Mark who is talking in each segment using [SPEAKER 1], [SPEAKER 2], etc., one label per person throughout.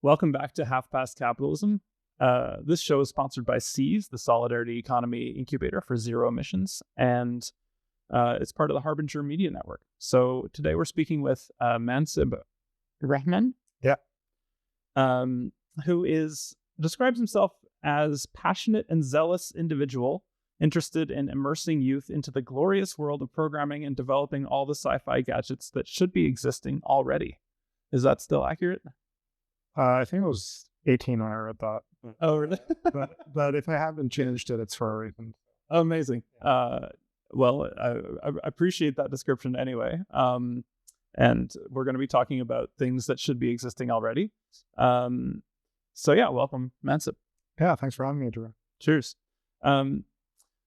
[SPEAKER 1] Welcome back to Half Past Capitalism. This show is sponsored by SEAS, the Solidarity Economy Incubator for Zero Emissions, and it's part of the Harbinger Media Network. So today we're speaking with Mansib Rahman, who describes himself as passionate and zealous individual interested in immersing youth into the glorious world of programming and developing all the sci-fi gadgets that should be existing already. Is that still accurate?
[SPEAKER 2] I think it was 18 when I read that.
[SPEAKER 1] Oh, really?
[SPEAKER 2] but if I haven't changed it, it's for a reason.
[SPEAKER 1] Amazing. Well, I appreciate that description anyway. And we're going to be talking about things that should be existing already. So yeah, welcome, Mansib.
[SPEAKER 2] Yeah, thanks for having me, Drew.
[SPEAKER 1] Cheers.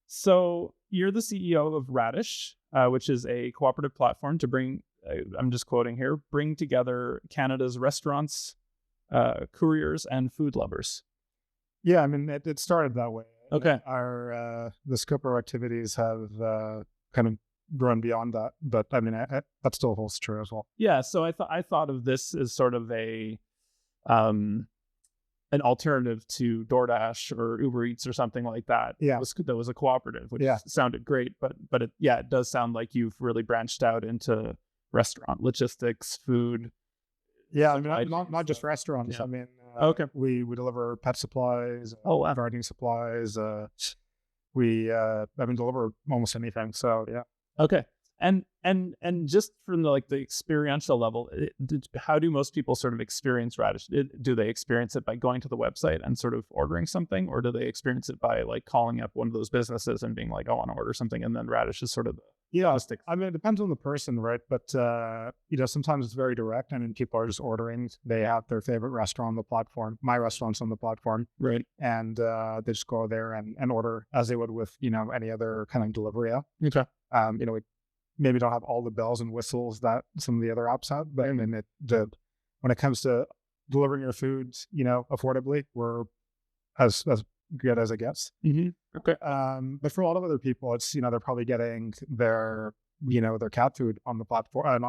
[SPEAKER 1] So you're the CEO of Radish, which is a cooperative platform to bring, I'm just quoting here, bring together Canada's restaurants, couriers, and food lovers.
[SPEAKER 2] Yeah, I mean, it started that way.
[SPEAKER 1] Okay.
[SPEAKER 2] The scope of our activities have kind of grown beyond that, but I mean, that still holds true as well.
[SPEAKER 1] Yeah, so I thought of this as sort of an alternative to DoorDash or Uber Eats or something like that.
[SPEAKER 2] Yeah,
[SPEAKER 1] that was a cooperative, which sounded great, but it does sound like you've really branched out into restaurant logistics, food.
[SPEAKER 2] Yeah, I mean, not just restaurants. Yeah. I mean,
[SPEAKER 1] okay,
[SPEAKER 2] we deliver pet supplies, gardening supplies. We deliver almost anything. So yeah.
[SPEAKER 1] Okay, and just from the experiential level, how do most people sort of experience Radish? Do they experience it by going to the website and sort of ordering something, or do they experience it by calling up one of those businesses and being like, "I want to order something," and then Radish is sort of
[SPEAKER 2] I mean, it depends on the person, right? But sometimes it's very direct. I mean, people are just ordering. They have their favorite restaurant on the platform. My restaurant's on the platform,
[SPEAKER 1] right?
[SPEAKER 2] And they just go there and order as they would with any other kind of delivery app.
[SPEAKER 1] Okay.
[SPEAKER 2] We maybe don't have all the bells and whistles that some of the other apps have, but I mean, when it comes to delivering your food, affordably, we're as good as it gets.
[SPEAKER 1] Mm-hmm. Okay.
[SPEAKER 2] But for a lot of other people, it's they're probably getting their cat food on the platform,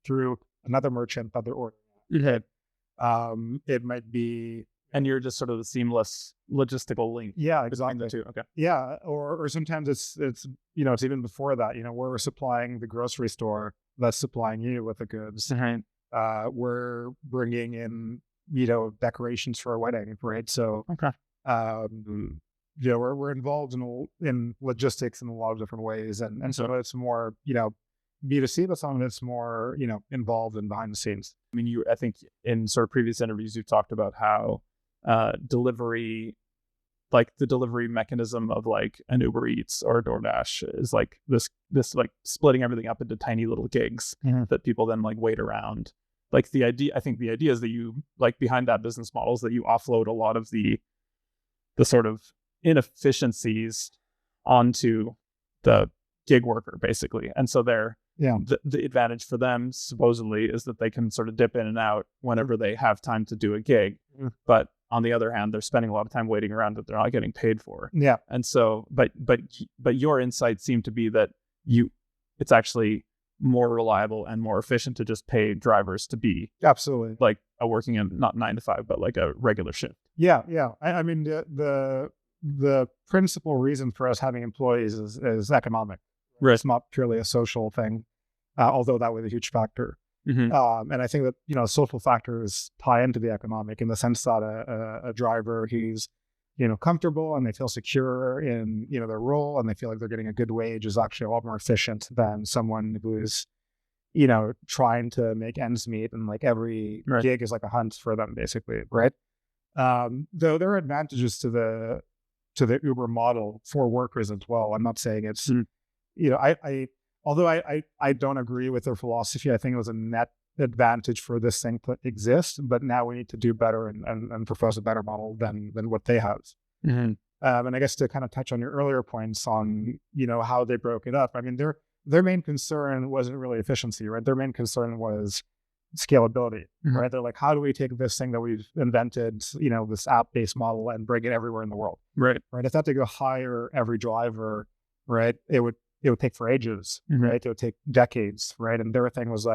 [SPEAKER 2] through another merchant that they're ordering.
[SPEAKER 1] Mm-hmm.
[SPEAKER 2] It might be,
[SPEAKER 1] and you're just sort of the seamless logistical link.
[SPEAKER 2] Yeah, exactly.
[SPEAKER 1] The two. Okay.
[SPEAKER 2] Yeah, or sometimes it's it's even before that. We're supplying the grocery store that's supplying you with the goods.
[SPEAKER 1] Mm-hmm.
[SPEAKER 2] We're bringing in decorations for a wedding, right? So
[SPEAKER 1] okay.
[SPEAKER 2] We're involved in logistics in a lot of different ways, and so it's more B2C, but some of it's more involved in behind the scenes.
[SPEAKER 1] I mean, I think in sort of previous interviews you've talked about how delivery, the delivery mechanism of an Uber Eats or a DoorDash is this splitting everything up into tiny little gigs that people then wait around. I think the idea is that you behind that business model is that you offload a lot of the sort of inefficiencies onto the gig worker, basically. And so the advantage for them supposedly is that they can sort of dip in and out whenever they have time to do a gig. But on the other hand, they're spending a lot of time waiting around that they're not getting paid for.
[SPEAKER 2] Yeah.
[SPEAKER 1] And so, but your insights seem to be that it's actually more reliable and more efficient to just pay drivers to be
[SPEAKER 2] absolutely
[SPEAKER 1] working in not 9 to 5, but a regular shift.
[SPEAKER 2] Yeah. I mean, the principal reason for us having employees is economic.
[SPEAKER 1] Right.
[SPEAKER 2] It's not purely a social thing, although that was a huge factor.
[SPEAKER 1] Mm-hmm.
[SPEAKER 2] And I think that social factors tie into the economic in the sense that a driver who's comfortable and they feel secure in their role and they feel like they're getting a good wage is actually a lot more efficient than someone who's trying to make ends meet and every gig is a hunt for them, basically, right? Though there are advantages to the Uber model for workers as well. I'm not saying it's although I don't agree with their philosophy. I think it was a net advantage for this thing to exist, but now we need to do better and propose a better model than what they have.
[SPEAKER 1] Mm-hmm.
[SPEAKER 2] And I guess to kind of touch on your earlier points on how they broke it up. I mean, their main concern wasn't really efficiency, right? Their main concern was scalability, right? They're how do we take this thing that we've invented, this app-based model, and bring it everywhere in the world,
[SPEAKER 1] right?
[SPEAKER 2] If that to go hire every driver, right, it would take for ages, right? It would take decades, right? And their thing was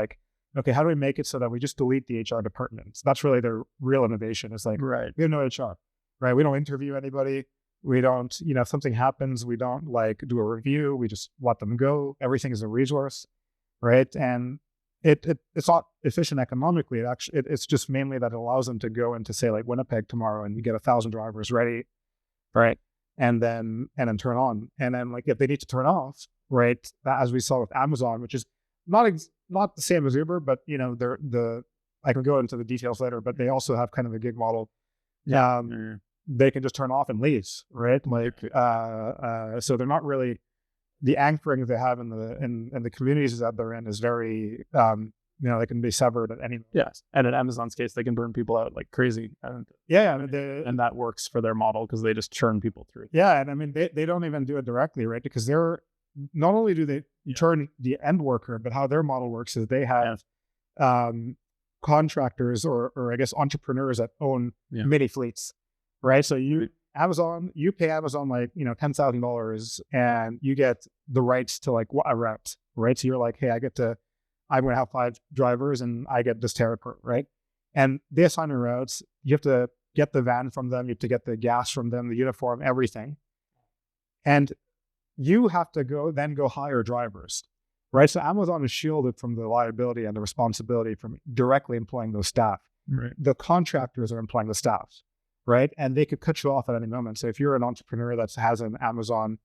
[SPEAKER 2] okay, how do we make it so that we just delete the HR department? So that's really their real innovation. It's like,
[SPEAKER 1] Right.
[SPEAKER 2] we have no HR, right? We don't interview anybody. We don't, if something happens, we don't like do a review. We just let them go. Everything is a resource, right? And it's not efficient economically. It's just mainly that it allows them to go into, say, like Winnipeg tomorrow and get 1,000 drivers ready, right? And then turn on. And then, like, if they need to turn off, right, as we saw with Amazon, which is not the same as Uber, but I can go into the details later, but they also have kind of a gig model. They can just turn off and leave, right? Like, so they're not really, the anchoring they have in the communities that they're in is very, they can be severed at any moment.
[SPEAKER 1] Yes. And in Amazon's case, they can burn people out like crazy. And and that works for their model because they just churn people through.
[SPEAKER 2] Yeah. And I mean, they don't even do it directly, right? Because they're, not only do they turn the end worker, but how their model works is they have contractors or I guess entrepreneurs that own mini fleets, right? So you pay Amazon like, $10,000 and you get the rights to like a route, right? So you're like, hey, I'm going to have 5 drivers and I get this territory, right? And they assign the routes. You have to get the van from them. You have to get the gas from them, the uniform, everything. And you have to go hire drivers, right? So Amazon is shielded from the liability and the responsibility from directly employing those staff.
[SPEAKER 1] Right.
[SPEAKER 2] The contractors are employing the staff, right? And they could cut you off at any moment. So if you're an entrepreneur that has an Amazon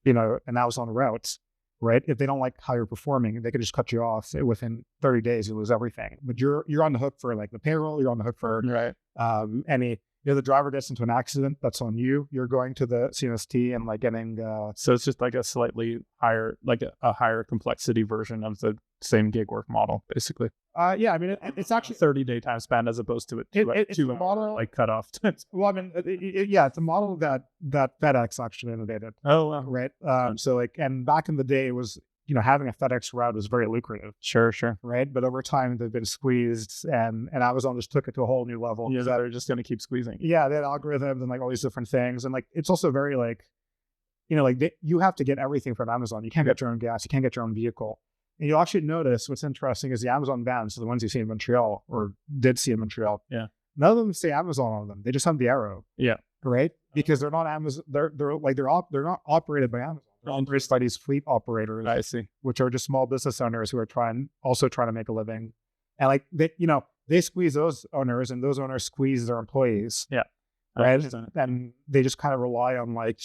[SPEAKER 2] route, right? If they don't like how you're performing, they could just cut you off within 30 days. You lose everything. But you're on the hook for like the payroll. You're on the hook for any. The driver gets into an accident, that's on you. You're going to the CNST and like getting.
[SPEAKER 1] So it's just like a slightly higher, like a higher complexity version of the same gig work model, basically.
[SPEAKER 2] I mean, it's actually
[SPEAKER 1] 30-day time span as opposed to
[SPEAKER 2] it's a
[SPEAKER 1] model like cutoff times.
[SPEAKER 2] Well, I mean, it's a model that FedEx actually innovated.
[SPEAKER 1] Oh, wow.
[SPEAKER 2] Right. So like, and back in the day, it was having a FedEx route was very lucrative.
[SPEAKER 1] Sure.
[SPEAKER 2] Right. But over time, they've been squeezed, and Amazon just took it to a whole new level.
[SPEAKER 1] Yeah, that are just going to keep squeezing.
[SPEAKER 2] Yeah, they had algorithms and like all these different things, and like it's also very like, you have to get everything from Amazon. You can't get your own gas. You can't get your own vehicle. And you'll actually notice what's interesting is the Amazon vans, so the ones you see in Montreal or did see in Montreal.
[SPEAKER 1] Yeah.
[SPEAKER 2] None of them say Amazon on them. They just have the arrow.
[SPEAKER 1] Yeah.
[SPEAKER 2] Right. Because they're not Amazon. They're not operated by Amazon. They're operated by these fleet operators.
[SPEAKER 1] I see.
[SPEAKER 2] Which are just small business owners who are trying to make a living, and like they squeeze those owners, and those owners squeeze their employees.
[SPEAKER 1] Yeah.
[SPEAKER 2] Right. And they just kind of rely on like,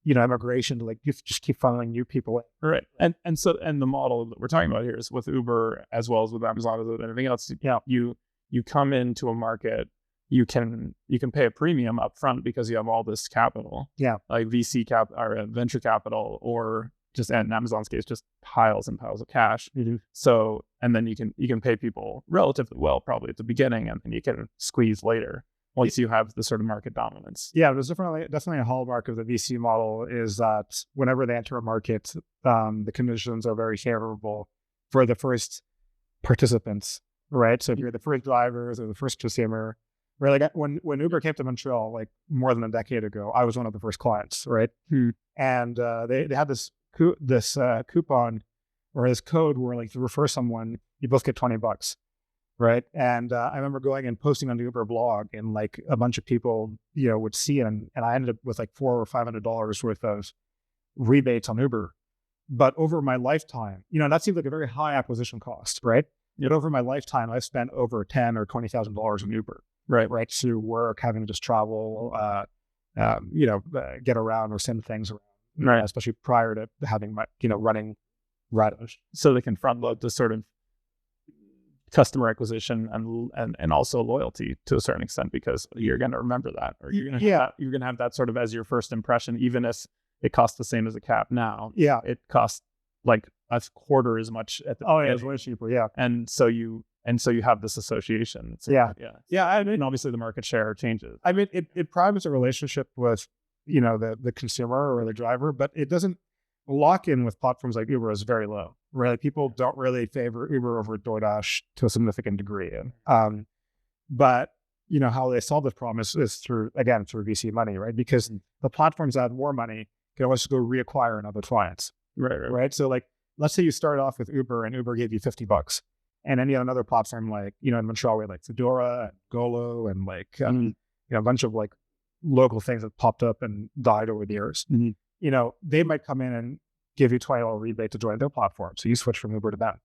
[SPEAKER 2] immigration to like just keep funneling new people in.
[SPEAKER 1] Right. And the model that we're talking about here is with Uber as well as with Amazon as with anything else.
[SPEAKER 2] Yeah.
[SPEAKER 1] You come into a market, you can pay a premium up front because you have all this capital.
[SPEAKER 2] Yeah.
[SPEAKER 1] Like VC cap or venture capital, or just in Amazon's case, just piles and piles of cash.
[SPEAKER 2] Mm-hmm.
[SPEAKER 1] So, and then you can pay people relatively well probably at the beginning, and then you can squeeze later once you have the sort of market dominance.
[SPEAKER 2] Yeah, there's definitely a hallmark of the VC model is that whenever they enter a market, the conditions are very favorable for the first participants, right? So if you're the first drivers or the first consumer, right? Like when Uber came to Montreal, like more than a decade ago, I was one of the first clients, right? And they had this coupon or this code where like to refer someone, you both get $20. Right. And I remember going and posting on the Uber blog, and like a bunch of people, would see it. And I ended up with like $400 or $500 worth of rebates on Uber. But over my lifetime, that seems like a very high acquisition cost. Right. Yet over my lifetime, I've spent over $10,000 or $20,000 on Uber. Right. To work, having to just travel, get around or send things around.
[SPEAKER 1] Right.
[SPEAKER 2] Especially prior to having my, running Radish.
[SPEAKER 1] So they can front load the sort of customer acquisition and also loyalty to a certain extent, because you're going to remember that, or you're going to have that sort of as your first impression, even if it costs the same as a cab now.
[SPEAKER 2] Yeah,
[SPEAKER 1] it costs like a quarter as much at the
[SPEAKER 2] it's way cheaper. Yeah,
[SPEAKER 1] and so you have this association.
[SPEAKER 2] Yeah.
[SPEAKER 1] I mean, and obviously the market share changes.
[SPEAKER 2] I mean, it primes a relationship with the consumer or the driver, but it doesn't. Lock-in with platforms like Uber is very low. Right? People don't really favor Uber over DoorDash to a significant degree. But how they solve this problem is through VC money, right? Because the platforms that have more money can always go reacquire another clients. Right. So like, let's say you start off with Uber and Uber gave you $50, and any another platform like, in Montreal we had like Fedora and Golo and like, a bunch of like local things that popped up and died over the years. They might come in and give you $20 rebate to join their platform. So you switch from Uber to them.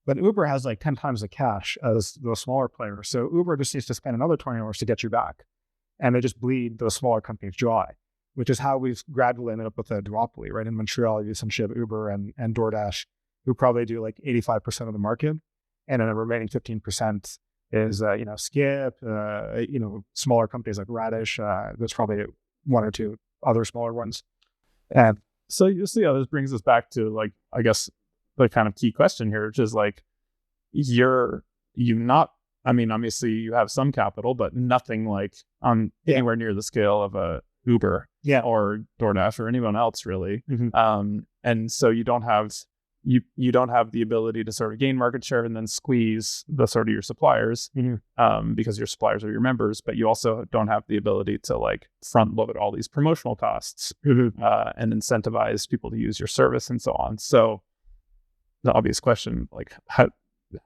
[SPEAKER 2] But Uber has like 10 times the cash as those smaller players. So Uber just needs to spend another $20 to get you back. And they just bleed those smaller companies dry, which is how we've gradually ended up with a duopoly, right? In Montreal, you essentially have Uber and DoorDash, who probably do like 85% of the market. And then the remaining 15% is, Skip, smaller companies like Radish. There's probably one or two other smaller ones. And
[SPEAKER 1] so you see how this brings us back to like, I guess the kind of key question here, which is like, obviously you have some capital, but nothing like on anywhere near the scale of a Uber or DoorDash or anyone else really. And so you don't have the ability to sort of gain market share and then squeeze the sort of your suppliers because your suppliers are your members, but you also don't have the ability to like front load all these promotional costs and incentivize people to use your service and so on. So the obvious question, like,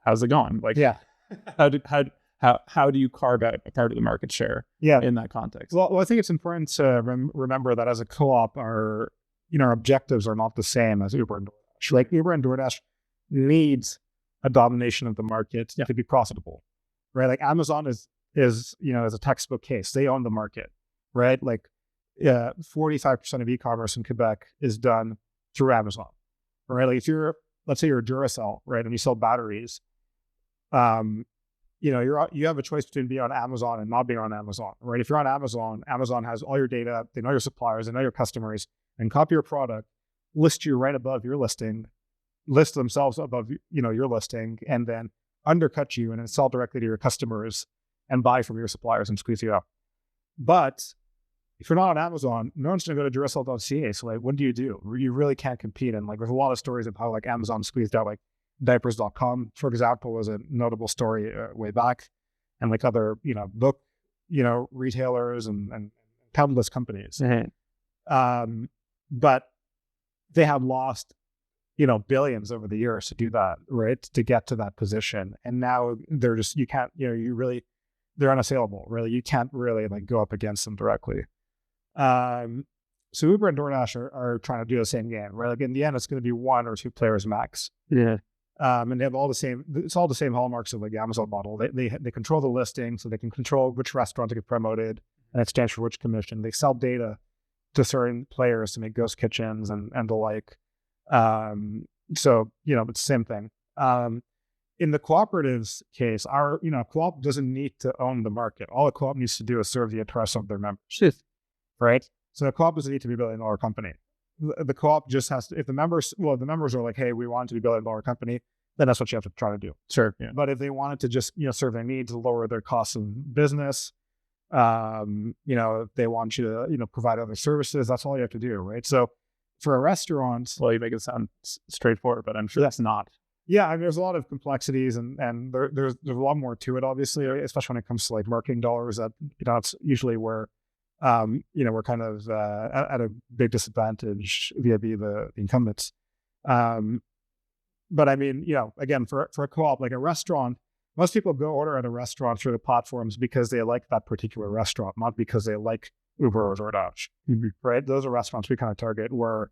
[SPEAKER 1] how's it going? Like, how do you carve out a part of the market share in that context?
[SPEAKER 2] Well, I think it's important to remember that as a co-op, our objectives are not the same as Uber and DoorDash. Like Uber and DoorDash needs a domination of the market to be profitable, right? Like Amazon is a textbook case. They own the market, right? Like 45% of e-commerce in Quebec is done through Amazon, right? Like let's say you're a Duracell, right? And you sell batteries, you have a choice between being on Amazon and not being on Amazon, right? If you're on Amazon, Amazon has all your data, they know your suppliers, they know your customers, and copy your product, list you right above your listing, list themselves above, your listing, and then undercut you and then sell directly to your customers and buy from your suppliers and squeeze you out. But if you're not on Amazon, no one's going to go to Duracell.ca. So like, what do? You really can't compete. And like, there's a lot of stories of how like Amazon squeezed out like diapers.com, for example, was a notable story way back, and like other, book, retailers and countless companies. But they have lost, billions over the years to do that, right? To get to that position. And now they're just, you can't, they're unassailable, really. You can't really like go up against them directly. So Uber and DoorDash are trying to do the same game, right? Like in the end, it's going to be one or two players max. And they have it's all the same hallmarks of like the Amazon model. They control the listing, so they can control which restaurant to get promoted and in exchange for which commission. They sell data to certain players to make ghost kitchens and the like. So, it's the same thing. In the cooperatives case, our, co-op doesn't need to own the market. All a co-op needs to do is serve the interests of their members, right? So the co-op doesn't need to be a $1 billion company. The co-op just has to, if the members are like, hey, we want to be a $1 billion company, then that's what you have to try to do.
[SPEAKER 1] Sure. Yeah.
[SPEAKER 2] But if they wanted to just, serve their needs, lower their costs of business, if they want you to, provide other services, that's all you have to do, right? So for a restaurant,
[SPEAKER 1] well, you make it sound straightforward, but I'm sure that's not.
[SPEAKER 2] Yeah, I mean, there's a lot of complexities and there's a lot more to it, obviously, especially when it comes to like marketing dollars. That it's usually where we're kind of at a big disadvantage vis-a-vis the incumbents. But I mean, again, for a co-op, like a restaurant, most people go order at a restaurant through the platforms because they like that particular restaurant, not because they like Uber or DoorDash, right? Those are restaurants we kind of target where,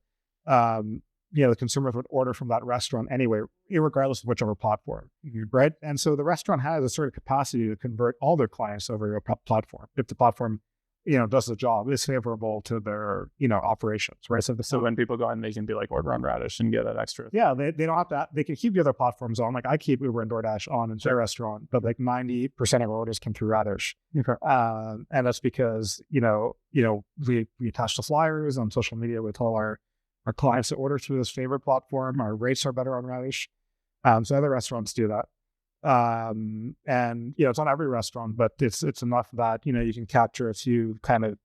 [SPEAKER 2] the consumers would order from that restaurant anyway, regardless of whichever platform, right? And so the restaurant has a certain capacity to convert all their clients over your platform if the platform, does the job, is favorable to their, operations, right?
[SPEAKER 1] So when people go in, they can be like, order on Radish and get that extra.
[SPEAKER 2] Yeah, they don't have to. They can keep the other platforms on. Like I keep Uber and DoorDash on in their restaurant, but like 90% of our orders come through Radish, and that's because we attach the flyers on social media with all our clients to order through this favorite platform. Our rates are better on Radish, so other restaurants do that. And it's not every restaurant, but it's enough that you can capture a few kind of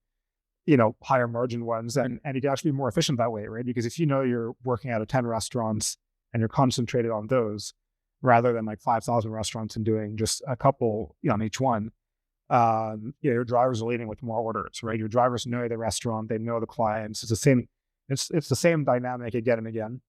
[SPEAKER 2] higher margin ones, and you can actually be more efficient that way, right? Because if you're working out of 10 restaurants and you're concentrated on those rather than like 5,000 restaurants and doing just a couple on each one, your drivers are leading with more orders, right? Your drivers know the restaurant, they know the clients. It's the same dynamic again and again.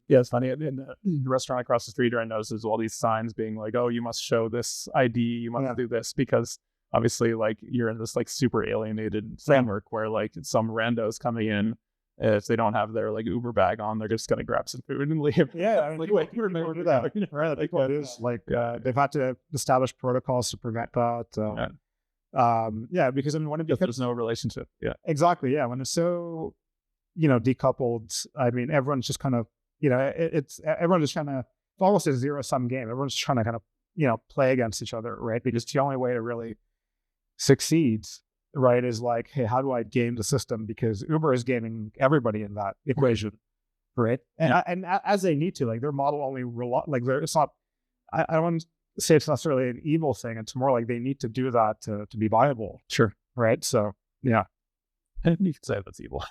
[SPEAKER 1] Yeah, it's funny. In the restaurant across the street, I noticed there's all these signs being like, "Oh, you must show this ID, you must do this," because obviously, like, you're in this like super alienated framework where like some randos coming in, if they don't have their like Uber bag on, they're just gonna grab some food and leave.
[SPEAKER 2] Yeah, I mean,
[SPEAKER 1] like,
[SPEAKER 2] people do that, right? People do like they've had to establish protocols to prevent that. Because I mean, when
[SPEAKER 1] there's no relationship. Yeah,
[SPEAKER 2] exactly. Yeah, when it's so decoupled, I mean, everyone's just kind of it's everyone's just trying to. It's almost a zero-sum game. Everyone's trying to kind of play against each other, right? Because the only way to really succeed, right, is like, hey, how do I game the system? Because Uber is gaming everybody in that equation, right? And as they need to, like their model only it's not. I don't want to say it's necessarily an evil thing. It's more like they need to do that to be viable.
[SPEAKER 1] Sure.
[SPEAKER 2] Right. So yeah.
[SPEAKER 1] And you can say that's evil.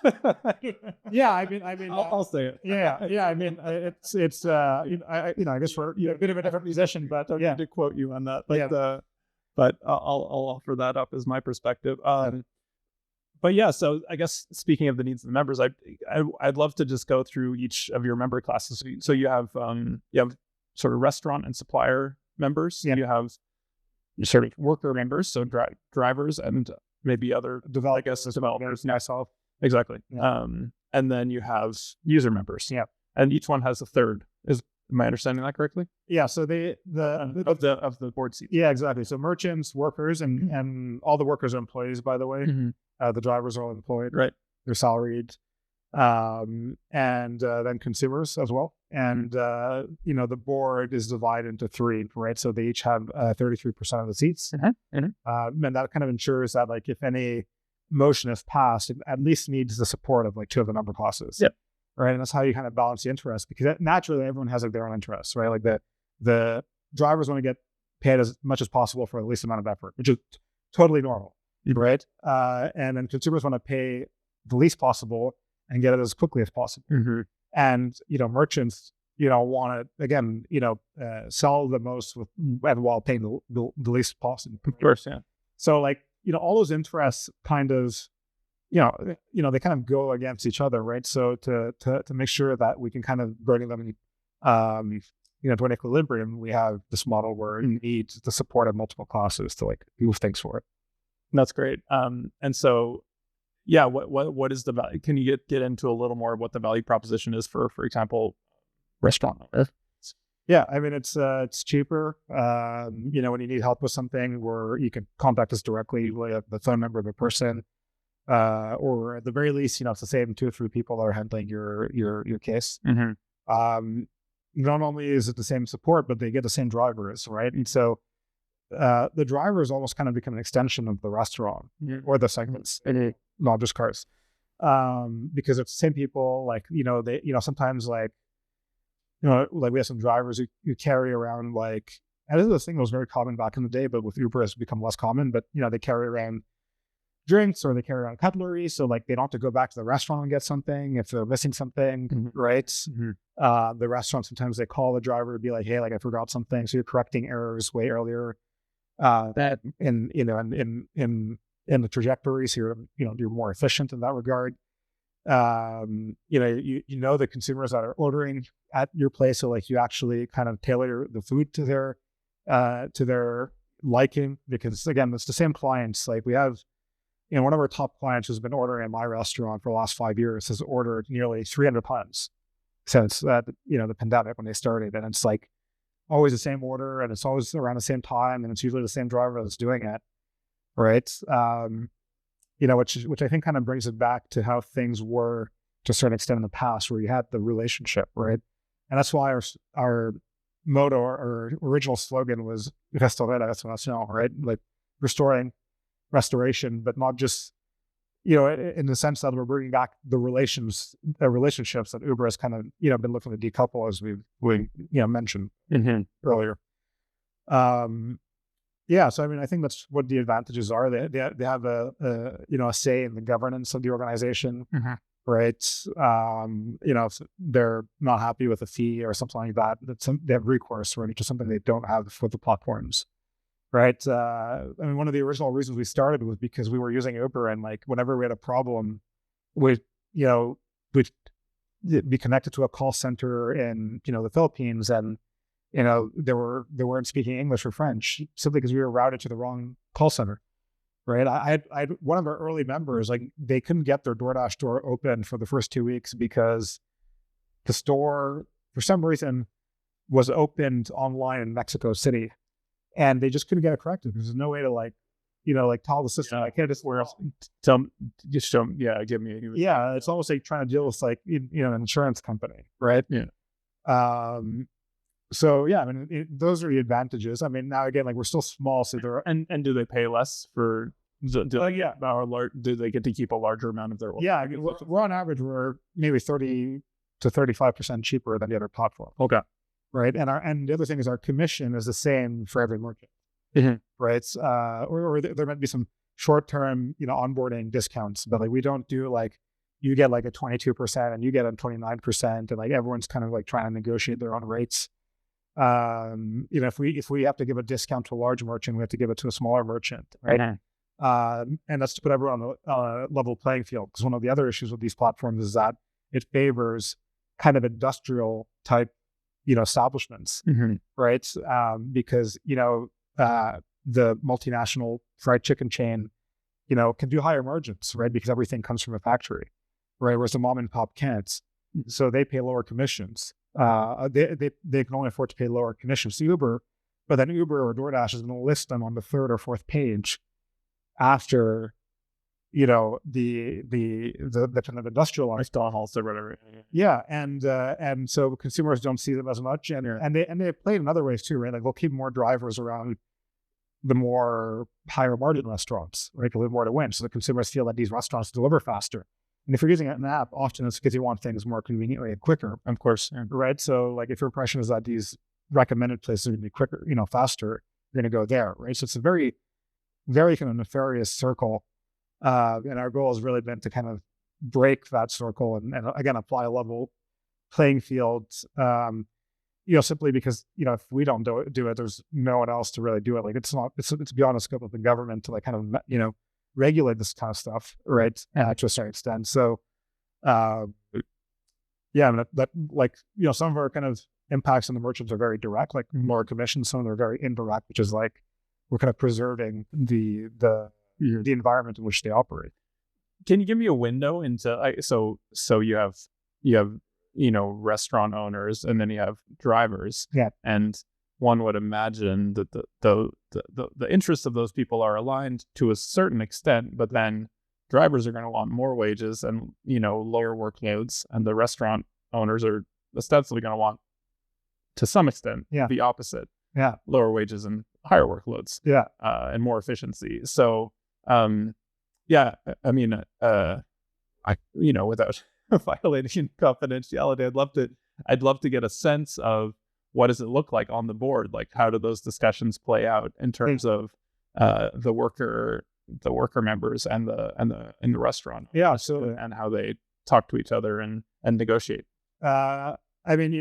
[SPEAKER 2] Yeah, I mean,
[SPEAKER 1] I'll say it.
[SPEAKER 2] Yeah. I mean, it's I guess we're a bit of a different position, but
[SPEAKER 1] I need to quote you on that. But I'll offer that up as my perspective. But yeah, so I guess speaking of the needs of the members, I'd love to just go through each of your member classes. So you have sort of restaurant and supplier members.
[SPEAKER 2] Yeah.
[SPEAKER 1] You have sort of worker members, so drivers and maybe other developers.
[SPEAKER 2] Myself.
[SPEAKER 1] Exactly.
[SPEAKER 2] Yeah.
[SPEAKER 1] And then you have user members.
[SPEAKER 2] Yeah.
[SPEAKER 1] And each one has a third. Am I understanding that correctly?
[SPEAKER 2] Yeah. So
[SPEAKER 1] of the board seats.
[SPEAKER 2] Yeah, exactly. So merchants, workers, and all the workers are employees, by the way.
[SPEAKER 1] Mm-hmm.
[SPEAKER 2] The drivers are all employed.
[SPEAKER 1] Right.
[SPEAKER 2] They're salaried. And then consumers as well. And the board is divided into three, right? So they each have 33% of the seats.
[SPEAKER 1] Mm-hmm. Mm-hmm.
[SPEAKER 2] And that kind of ensures that, like, if any motion is passed, it at least needs the support of like two of the member classes.
[SPEAKER 1] Yep.
[SPEAKER 2] Right. And that's how you kind of balance the interest, because naturally everyone has like their own interests, right? Like the drivers want to get paid as much as possible for the least amount of effort, which is totally normal. Mm-hmm. Right. And then consumers want to pay the least possible and get it as quickly as possible.
[SPEAKER 1] Mm-hmm.
[SPEAKER 2] And, merchants, want to, again, sell the most while paying the least possible.
[SPEAKER 1] Of course, yeah.
[SPEAKER 2] So like, all those interests kind of, they kind of go against each other, right? So to make sure that we can kind of bring them, to an equilibrium, we have this model where you need the support of multiple classes to like move things forward.
[SPEAKER 1] That's great. And so, yeah, what is the value? Can you get into a little more of what the value proposition is for example, restaurant?
[SPEAKER 2] Yeah, I mean, it's cheaper. When you need help with something, where you can contact us directly with the phone number of the person, or at the very least, it's the same 2 or 3 people that are handling your case.
[SPEAKER 1] Mm-hmm.
[SPEAKER 2] Not only is it the same support, but they get the same drivers, right? And so the drivers almost kind of become an extension of the restaurant or the segments, not just cars, because it's the same people. Like they sometimes like we have some drivers who carry around like, and this is a thing that was very common back in the day, but with Uber has become less common. But they carry around drinks or they carry around cutlery, so like they don't have to go back to the restaurant and get something if they're missing something, mm-hmm. right? Mm-hmm. The restaurant, sometimes they call the driver to be like, hey, like I forgot something, so you're correcting errors way earlier. That in the trajectory, so you're more efficient in that regard. The consumers that are ordering at your place, so like you actually kind of tailor the food to their liking, because again, it's the same clients. Like we have, one of our top clients who's been ordering at my restaurant for the last 5 years has ordered nearly 300 times since the pandemic when they started, and it's like always the same order, and it's always around the same time, and it's usually the same driver that's doing it, right? Which I think kind of brings it back to how things were to a certain extent in the past, where you had the relationship, right? And that's why our motto, our original slogan was "Restaurer la restauration," right? Like restoration, but not just, in the sense that we're bringing back the relationships that Uber has kind of, been looking to decouple, as we mentioned mm-hmm. earlier. Yeah, so I mean, I think that's what the advantages are. They have a say in the governance of the organization, mm-hmm. right? If they're not happy with a fee or something like that, they have recourse, right, to something they don't have for the platforms, right? One of the original reasons we started was because we were using Uber, and like whenever we had a problem, we be connected to a call center in, the Philippines, and, they weren't speaking English or French simply because we were routed to the wrong call center. Right. I had one of our early members, like, they couldn't get their DoorDash store open for the first 2 weeks because the store, for some reason, was opened online in Mexico City, and they just couldn't get it corrected. There's no way to tell the system, I can't just
[SPEAKER 1] Where else? Give me.
[SPEAKER 2] Yeah, it's almost like trying to deal with an insurance company, right?
[SPEAKER 1] Yeah.
[SPEAKER 2] So yeah, I mean, those are the advantages. I mean, now again, like, we're still small, so there are,
[SPEAKER 1] And do they pay less for? Do they get to keep a larger amount of their?
[SPEAKER 2] Yeah, I mean, we're on average, we're maybe 30 to 35% cheaper than the other platform.
[SPEAKER 1] Okay.
[SPEAKER 2] Right, and the other thing is our commission is the same for every merchant.
[SPEAKER 1] Mm-hmm.
[SPEAKER 2] Right, or there might be some short-term, onboarding discounts, but like, we don't do like, you get like a 22% and you get a 29%, and like, everyone's kind of like trying to negotiate their own rates. If we have to give a discount to a large merchant, we have to give it to a smaller merchant, right? Mm-hmm. And that's to put everyone on a level playing field. Because one of the other issues with these platforms is that it favors kind of industrial type, establishments, mm-hmm. right? Because the multinational fried chicken chain, can do higher margins, right? Because everything comes from a factory, right? Whereas the mom and pop can't, so they pay lower commissions. They can only afford to pay lower commissions to Uber, but then Uber or DoorDash is going to list them on the third or fourth page after, the kind of industrial
[SPEAKER 1] McDonald's or whatever.
[SPEAKER 2] Yeah, and so consumers don't see them as much, and they play in other ways too, right? Like, they'll keep more drivers around the more higher margin restaurants, right? A little more to win, so the consumers feel that these restaurants deliver faster. And if you're using an app, often it's because you want things more conveniently and quicker.
[SPEAKER 1] Of course. Yeah.
[SPEAKER 2] Right? So like, if your impression is that these recommended places are going to be quicker, faster, you're going to go there, right? So it's a very, very kind of nefarious circle. And our goal has really been to kind of break that circle and again, apply a level playing field, simply because, if we don't do it, there's no one else to really do it. Like, it's beyond the scope of the government to like kind of, regulate this kind of stuff, right? To a certain extent. So, I mean, that like, some of our kind of impacts on the merchants are very direct, like lower commissions. Some of them are very indirect, which is like, we're kind of preserving the environment in which they operate.
[SPEAKER 1] Can you give me a window into, so you have restaurant owners, and then you have drivers.
[SPEAKER 2] Yeah.
[SPEAKER 1] And one would imagine that the interests of those people are aligned to a certain extent, but then drivers are going to want more wages and, lower workloads, and the restaurant owners are ostensibly going to want, to some extent, the opposite.
[SPEAKER 2] Yeah.
[SPEAKER 1] Lower wages and higher workloads.
[SPEAKER 2] Yeah.
[SPEAKER 1] And more efficiency. So, I mean, without violating confidentiality, I'd love to get a sense of, what does it look like on the board? Like, how do those discussions play out in terms of the worker members and the restaurant?
[SPEAKER 2] Yeah, absolutely.
[SPEAKER 1] And how they talk to each other and negotiate.
[SPEAKER 2] I mean,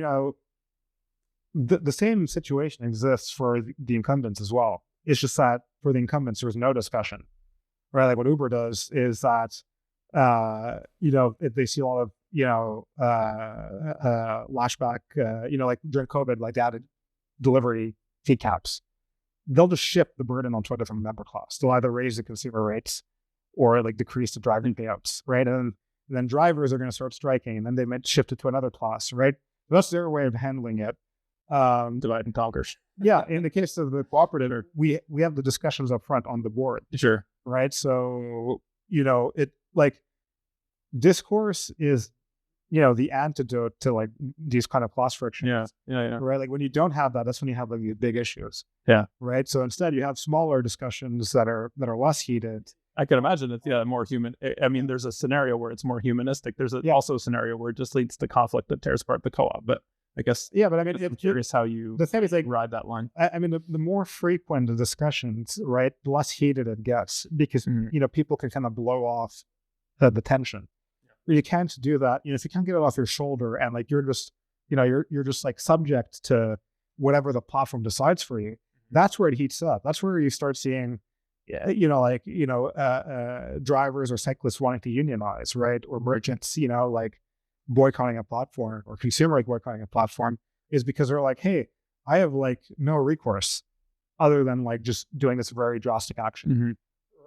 [SPEAKER 2] the same situation exists for the incumbents as well. It's just that for the incumbents, there was no discussion, right? Like, what Uber does is that, if they see a lot of, lashback, like during COVID, like, they added delivery fee caps. They'll just shift the burden onto a different member class. They'll either raise the consumer rates or like decrease the driving payouts, right? And then drivers are going to start striking, and then they might shift it to another class, right? That's their way of handling it.
[SPEAKER 1] Divide and conquer.
[SPEAKER 2] Yeah, in the case of the cooperative, we have the discussions up front on the board.
[SPEAKER 1] Sure.
[SPEAKER 2] Right. So, it like, discourse is, the antidote to like these kind of class frictions.
[SPEAKER 1] Yeah.
[SPEAKER 2] Right. Like, when you don't have that, that's when you have like these big issues.
[SPEAKER 1] Yeah.
[SPEAKER 2] Right. So instead, you have smaller discussions that are less heated.
[SPEAKER 1] I can imagine it's more human. I mean, there's a scenario where it's more humanistic. There's also a scenario where it just leads to conflict that tears apart the co-op. But I guess,
[SPEAKER 2] but I mean,
[SPEAKER 1] I'm curious how you
[SPEAKER 2] the thing is, like,
[SPEAKER 1] ride that line.
[SPEAKER 2] I mean, the more frequent the discussions, right, the less heated it gets, because people can kind of blow off the tension. You can't do that. If you can't get it off your shoulder, and like, you're just you're just like subject to whatever the platform decides for you, that's where it heats up. That's where you start seeing drivers or cyclists wanting to unionize, right? Or merchants, boycotting a platform or consumers boycotting a platform is because they're like, hey, I have like no recourse other than like just doing this very drastic action.
[SPEAKER 1] Mm-hmm.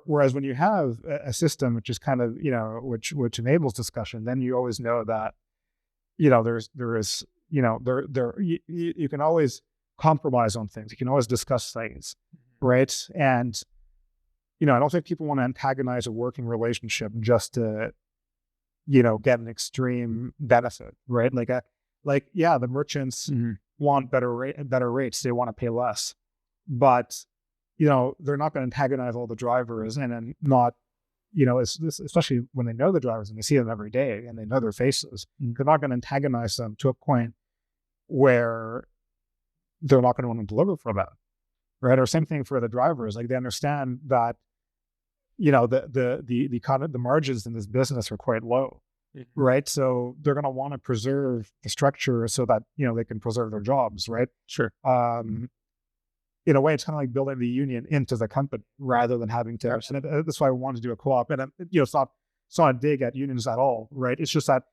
[SPEAKER 2] Whereas when you have a system which is kind of, which enables discussion, then you always know that, there is, you can always compromise on things. You can always discuss things, right? And, I don't think people want to antagonize a working relationship just to, get an extreme benefit, right? The merchants want better rates. They want to pay less, but they're not going to antagonize all the drivers and then not, especially when they know the drivers and they see them every day and they know their faces. They're not going to antagonize them to a point where they're not going to want to deliver for them, right? Or same thing for the drivers. Like they understand that, the margins in this business are quite low, right? So they're going to want to preserve the structure so that, they can preserve their jobs, right?
[SPEAKER 1] Sure.
[SPEAKER 2] In a way, it's kind of like building the union into the company rather than having to. And that's why I wanted to do a co-op. And it's not a dig at unions at all, right? It's just that,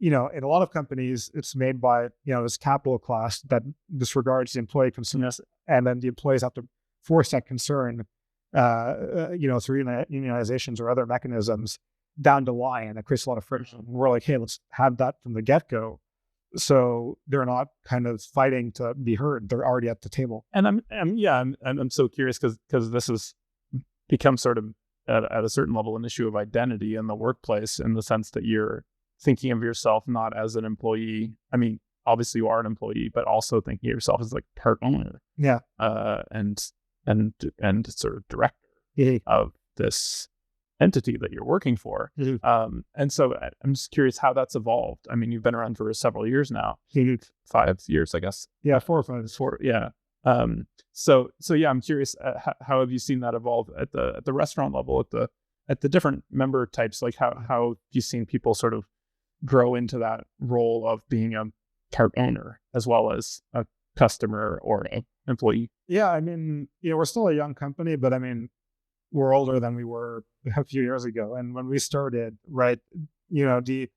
[SPEAKER 2] in a lot of companies, it's made by this capital class that disregards the employee concerns, and then the employees have to force that concern, through unionizations or other mechanisms down the line, and it creates a lot of friction. We're like, hey, let's have that from the get-go. So they're not kind of fighting to be heard; they're already at the table.
[SPEAKER 1] And I'm so curious because this has become sort of at a certain level an issue of identity in the workplace, in the sense that you're thinking of yourself not as an employee. I mean, obviously you are an employee, but also thinking of yourself as like part owner.
[SPEAKER 2] Yeah.
[SPEAKER 1] And sort of director of this entity that you're working for. And so I'm just curious how that's evolved. I mean, you've been around for several years now. 5 years, I guess.
[SPEAKER 2] Yeah, 4 or 5.
[SPEAKER 1] 4, yeah. So yeah, I'm curious, how have you seen that evolve at the restaurant level, at the different member types? Like how have you seen people sort of grow into that role of being a part owner as well as a customer or an employee?
[SPEAKER 2] Yeah, I mean, we're still a young company, but I mean, we're older than we were a few years ago. And when we started, right, the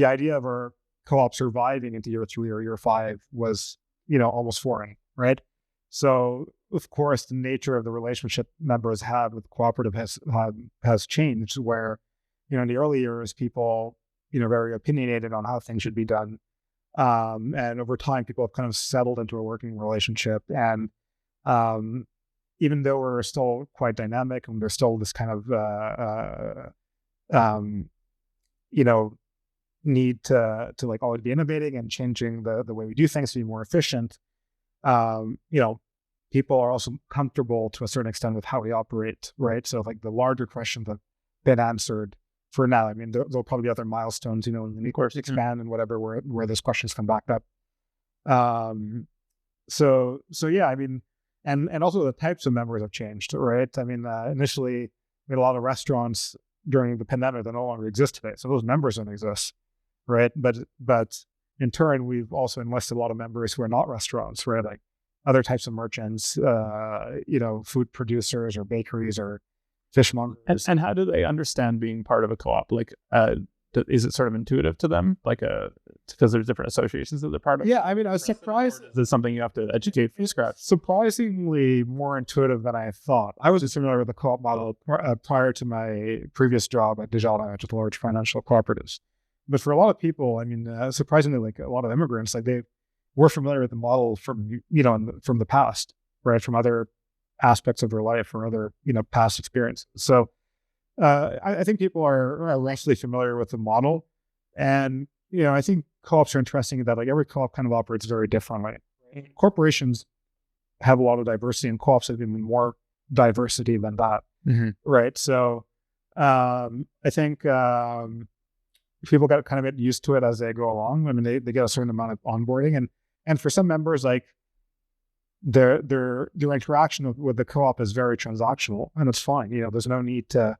[SPEAKER 2] idea of our co-op surviving into year 3 or year 5 was, almost foreign, right? So of course, the nature of the relationship members have with cooperative has changed, where, in the early years, people, very opinionated on how things should be done. And over time, people have kind of settled into a working relationship. And even though we're still quite dynamic and there's still this kind of, need to like always be innovating and changing the way we do things to be more efficient, people are also comfortable to a certain extent with how we operate, right? So like the larger questions have been answered for now. I mean, there'll probably be other milestones, and of course expand and whatever, where those questions come back up. So yeah, I mean, and also the types of members have changed, right? I mean, initially we had a lot of restaurants during the pandemic that no longer exist today. So those members don't exist, right? But in turn, we've also enlisted a lot of members who are not restaurants, right? Like other types of merchants, food producers or bakeries or fishmongers.
[SPEAKER 1] And how do they understand being part of a co-op? Like, is it sort of intuitive to them? Like, because there's different associations that they're part of?
[SPEAKER 2] Yeah, I mean, I was surprised.
[SPEAKER 1] Is this something you have to educate from scratch?
[SPEAKER 2] Surprisingly more intuitive than I thought. I was familiar with the co-op model prior to my previous job at Desjardins, which is large financial cooperatives. But for a lot of people, I mean, surprisingly, like a lot of immigrants, like they were familiar with the model from, from the past, right? From other aspects of their life or other, past experiences. So I think people are roughly familiar with the model. And, I think co-ops are interesting in that like every co-op kind of operates very differently. Corporations have a lot of diversity, and co-ops have even more diversity than that, right? So I think people got to kind of get used to it as they go along. I mean, they get a certain amount of onboarding, and for some members, like their interaction with the co-op is very transactional, and it's fine. There's no need to,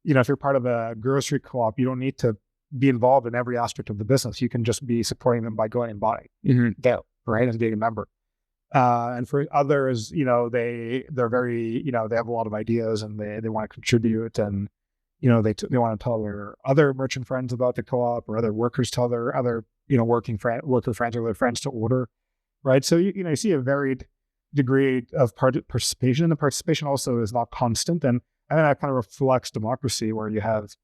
[SPEAKER 2] if you're part of a grocery co-op, you don't need to be involved in every aspect of the business. You can just be supporting them by going and buying, right, as being a member. And for others, they're very, they have a lot of ideas and they want to contribute, and they want to tell their other merchant friends about the co-op, or other workers tell their other, worker friends or their friends to order, right? So, you see a varied degree of participation, and the participation also is not constant. And I think that kind of reflects democracy, where you have,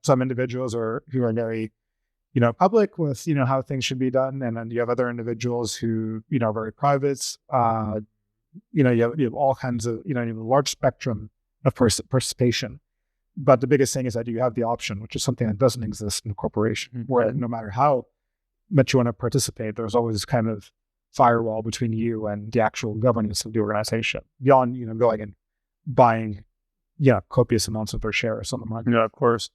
[SPEAKER 2] some individuals who are very, public with, how things should be done. And then you have other individuals who, are very private. You have all kinds of, you have a large spectrum of participation. But the biggest thing is that you have the option, which is something that doesn't exist in a corporation, where no matter how much you want to participate, there's always this kind of firewall between you and the actual governance of the organization, beyond, going and buying, copious amounts of their share or something like that.
[SPEAKER 1] Yeah, of course.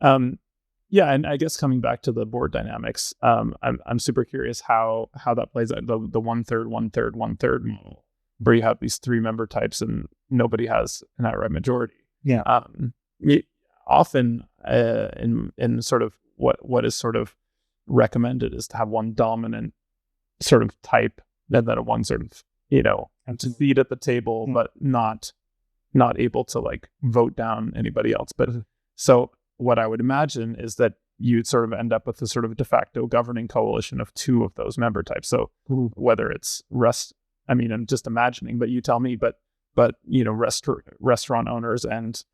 [SPEAKER 1] Yeah, and I guess coming back to the board dynamics, I'm super curious how that plays out, the 1/3, 1/3, 1/3 model, where you have these 3 member types and nobody has an outright majority.
[SPEAKER 2] Yeah.
[SPEAKER 1] Often in sort of what is sort of recommended is to have one dominant sort of type, and then one sort of, seat at the table, but not able to like vote down anybody else. But so what I would imagine is that you'd sort of end up with a sort of de facto governing coalition of 2 of those member types. So whether it's I'm just imagining, but you tell me, but restaurant owners and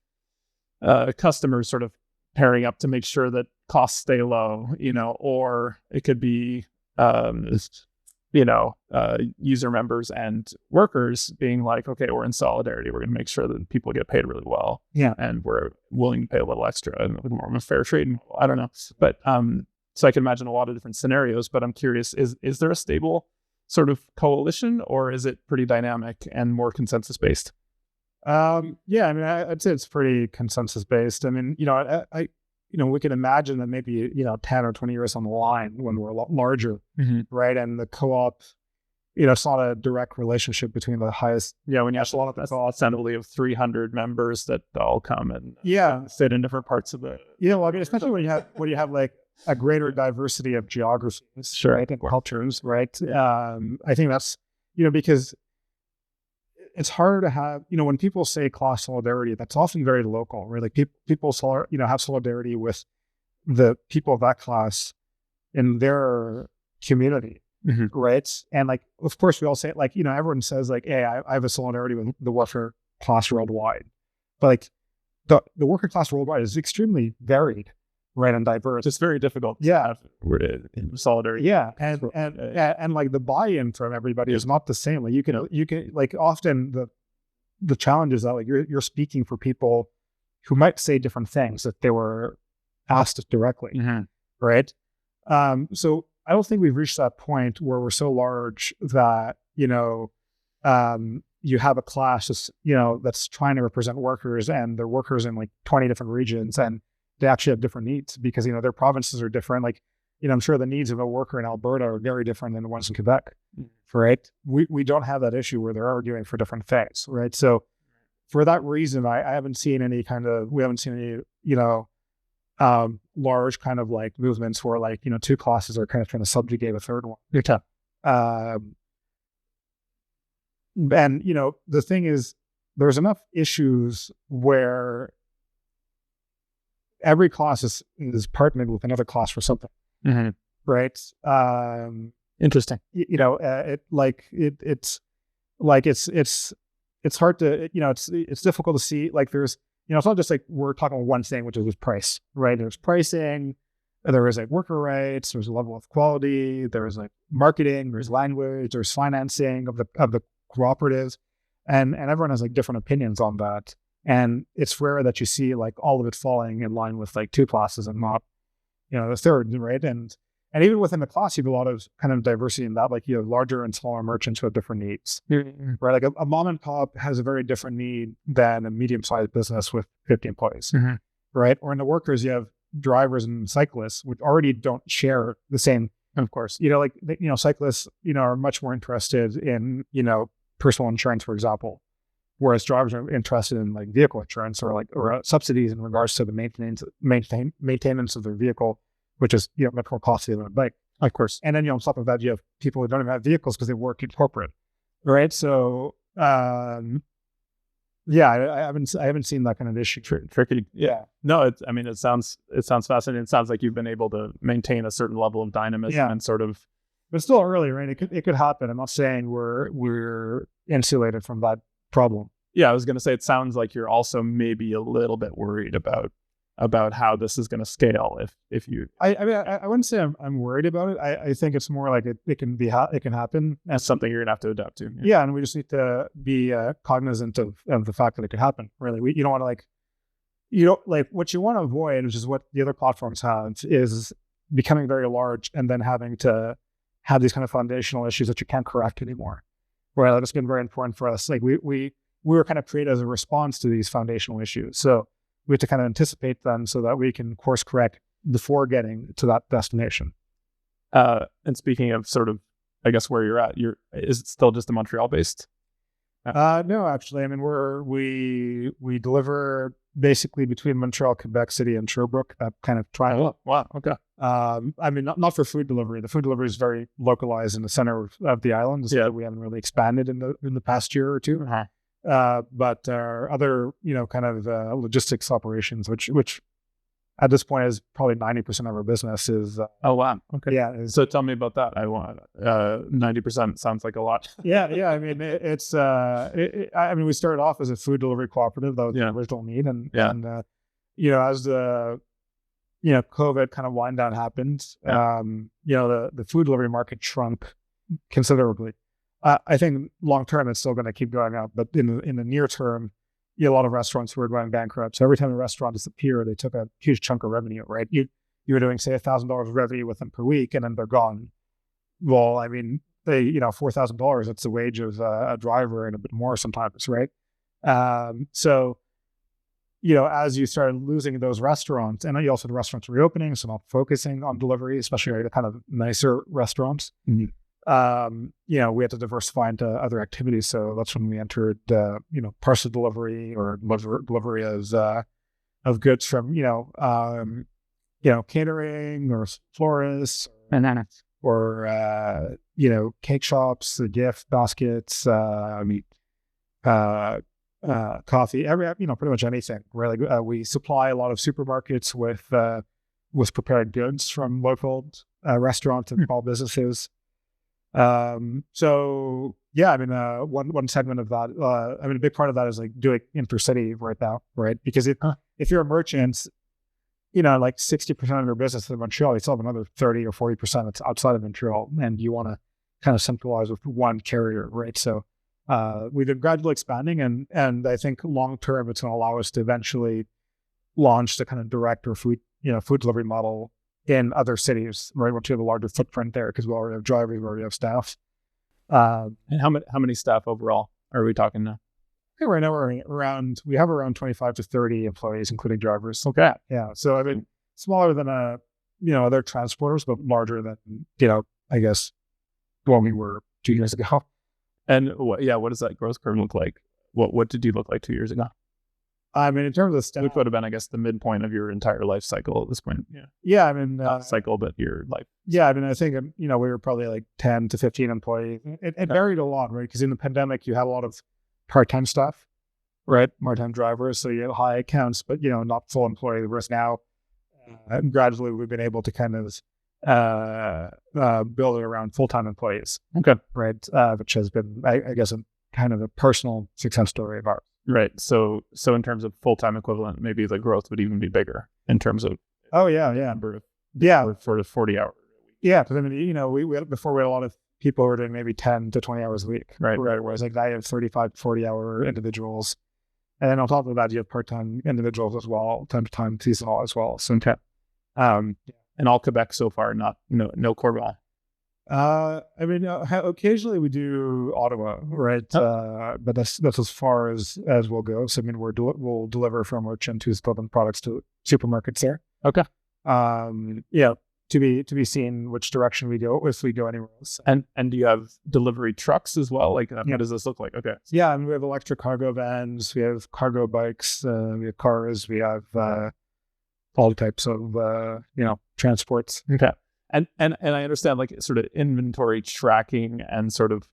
[SPEAKER 1] customers sort of pairing up to make sure that costs stay low, or it could be, user members and workers being like, okay, we're in solidarity. We're going to make sure that people get paid really well.
[SPEAKER 2] Yeah.
[SPEAKER 1] And we're willing to pay a little extra, and more of a fair trade model. I don't know. But so I can imagine a lot of different scenarios, but I'm curious, is there a stable sort of coalition, or is it pretty dynamic and more consensus based?
[SPEAKER 2] I'd say it's pretty consensus based. I mean, we can imagine that maybe, 10 or 20 years on the line, when we're a lot larger, right? And the co-op, it's not a direct relationship between the highest.
[SPEAKER 1] Yeah, when you have a lot of that assembly of 300 members that all come and sit in different parts of the.
[SPEAKER 2] Especially when you have like a greater diversity of geographies,
[SPEAKER 1] sure,
[SPEAKER 2] right, and cultures, right? I think that's, because it's harder to have, when people say class solidarity, that's often very local, right? Like people have solidarity with the people of that class in their community, right? And like, of course, we all say, like, everyone says like, hey, I have a solidarity with the worker class worldwide, but like the worker class worldwide is extremely varied, right, and diverse.
[SPEAKER 1] It's very difficult.
[SPEAKER 2] Yeah,
[SPEAKER 1] in solidarity.
[SPEAKER 2] Yeah, and like the buy-in from everybody is not the same. Like you can like, often the challenge is that like you're speaking for people who might say different things if they were asked directly, right? So I don't think we've reached that point where we're so large that you have a class that's trying to represent workers, and they're workers in like 20 different regions, and they actually have different needs because, their provinces are different. Like, I'm sure the needs of a worker in Alberta are very different than the ones in Quebec, right? We don't have that issue where they're arguing for different things, right? So for that reason, I haven't seen any large kind of like movements where like, 2 classes are kind of trying to subjugate a third one. And, the thing is, there's enough issues where every class is partnered with another class for something, right?
[SPEAKER 1] Interesting.
[SPEAKER 2] It's hard to, it's difficult to see. Like there's, it's not just like we're talking about one thing, which is price, right? There's pricing, there is like worker rights, there's a level of quality, there's like marketing, there's language, there's financing of the cooperatives, and everyone has like different opinions on that. And it's rare that you see like all of it falling in line with like 2 classes and not, the third, right? And even within the class, you have a lot of kind of diversity in that. Like you have larger and smaller merchants who have different needs, right? Like a mom and pop has a very different need than a medium-sized business with 50 employees, right? Or in the workers, you have drivers and cyclists, which already don't share the same.
[SPEAKER 1] Of course,
[SPEAKER 2] cyclists, are much more interested in, personal insurance, for example. Whereas drivers are interested in like vehicle insurance or subsidies in regards to the maintenance of their vehicle, which is much more costly than a bike, of course. And then on top of that, you have people who don't even have vehicles because they work in corporate, right? So Yeah, I haven't seen that kind of issue.
[SPEAKER 1] Tricky. Yeah. No, it sounds fascinating. It sounds like you've been able to maintain a certain level of dynamism and sort of.
[SPEAKER 2] But it's still early, right? It could happen. I'm not saying we're insulated from that problem.
[SPEAKER 1] Yeah, I was going to say, it sounds like you're also maybe a little bit worried about how this is going to scale. If you,
[SPEAKER 2] I wouldn't say I'm worried about it. I think it's more like it can happen.
[SPEAKER 1] That's something you're gonna have to adapt to.
[SPEAKER 2] Yeah, and we just need to be cognizant of the fact that it could happen. Really, you don't want to what you want to avoid, which is what the other platforms have, is becoming very large and then having to have these kind of foundational issues that you can't correct anymore. Right, that's been very important for us. Like we were kind of created as a response to these foundational issues, so we have to kind of anticipate them so that we can course correct before getting to that destination.
[SPEAKER 1] And speaking of sort of, I guess, where you're at, is it still just a Montreal-based?
[SPEAKER 2] No, actually, I mean, we deliver basically between Montreal, Quebec City, and Sherbrooke, that kind of triangle.
[SPEAKER 1] Oh, wow, okay.
[SPEAKER 2] I mean, not for food delivery. The food delivery is very localized in the center of the island. So we haven't really expanded in the past year or two. But our other, kind of logistics operations, which at this point is probably 90% of our business is.
[SPEAKER 1] Oh wow! Okay.
[SPEAKER 2] Yeah.
[SPEAKER 1] So tell me about that. I want 90% sounds like a lot.
[SPEAKER 2] Yeah. I mean, it's. I mean, we started off as a food delivery cooperative. That was the original need, and as the COVID kind of wind down happened, the food delivery market shrunk considerably. I think long term it's still going to keep going up, but in the near term, a lot of restaurants were going bankrupt. So every time a restaurant disappeared, they took a huge chunk of revenue. Right? You were doing say $1,000 of revenue with them per week, and then they're gone. Well, I mean, they $4,000. That's the wage of a driver and a bit more sometimes, right? So as you started losing those restaurants, and you also had restaurants reopening, so not focusing on delivery, especially the kind of nicer restaurants. Mm-hmm. We had to diversify into other activities. So that's when we entered, parcel delivery or delivery of goods from, catering or florists, or cake shops, gift baskets, coffee, pretty much anything. Really, we supply a lot of supermarkets with prepared goods from local restaurants and small businesses. So yeah, I mean, one segment of that, a big part of that is like doing intercity right now, right? Because if you're a merchant, like 60% of your business is in Montreal, you still have another 30 or 40% that's outside of Montreal, and you want to kind of centralize with one carrier, right? So, we've been gradually expanding, and I think long term, it's going to allow us to eventually launch the kind of direct or food delivery model in other cities, right? Once you have a larger footprint there, because we already have drivers, we already have staff.
[SPEAKER 1] And how many staff overall are we talking now?
[SPEAKER 2] I think right now we have around 25 to 30 employees, including drivers.
[SPEAKER 1] Okay.
[SPEAKER 2] Yeah. So I mean, smaller than other transporters, but larger than, I guess when we were 2 years ago.
[SPEAKER 1] And what does that growth curve look like? What did you look like 2 years ago?
[SPEAKER 2] I mean, in terms of staff,
[SPEAKER 1] which would have been, I guess, the midpoint of your entire life cycle at this point. Yeah.
[SPEAKER 2] Yeah. I mean,
[SPEAKER 1] not cycle, but your life.
[SPEAKER 2] Yeah. I mean, I think, we were probably like 10 to 15 employees. It varied a lot, right? Because in the pandemic, you had a lot of part-time staff, right? Part-time drivers. So you have high accounts, but, not full employee. Whereas now, gradually, we've been able to kind of build it around full-time employees.
[SPEAKER 1] Okay.
[SPEAKER 2] Right. Which has been, I guess, a kind of a personal success story of ours.
[SPEAKER 1] Right. So in terms of full-time equivalent, maybe the growth would even be bigger in terms of number of sort of 40 hours.
[SPEAKER 2] Yeah. Because I mean, we had a lot of people who were doing maybe 10 to 20 hours a week.
[SPEAKER 1] Right.
[SPEAKER 2] Whereas like now you have 35 to 40 hour individuals. And then on top of that, you have part-time individuals as well, time to time, seasonal as well. So
[SPEAKER 1] and all Quebec so far, no Corval.
[SPEAKER 2] I mean, occasionally we do Ottawa, right? But that's as far as we'll go. So I mean, we'll deliver from merchant who's building products to supermarkets there.
[SPEAKER 1] Okay.
[SPEAKER 2] To be seen which direction we go, if we go anywhere else.
[SPEAKER 1] And do you have delivery trucks as well? Like, what does this look like? Okay.
[SPEAKER 2] Yeah, and we have electric cargo vans, we have cargo bikes, we have cars, we have all types of transports.
[SPEAKER 1] Okay. And I understand, like, sort of inventory tracking and sort of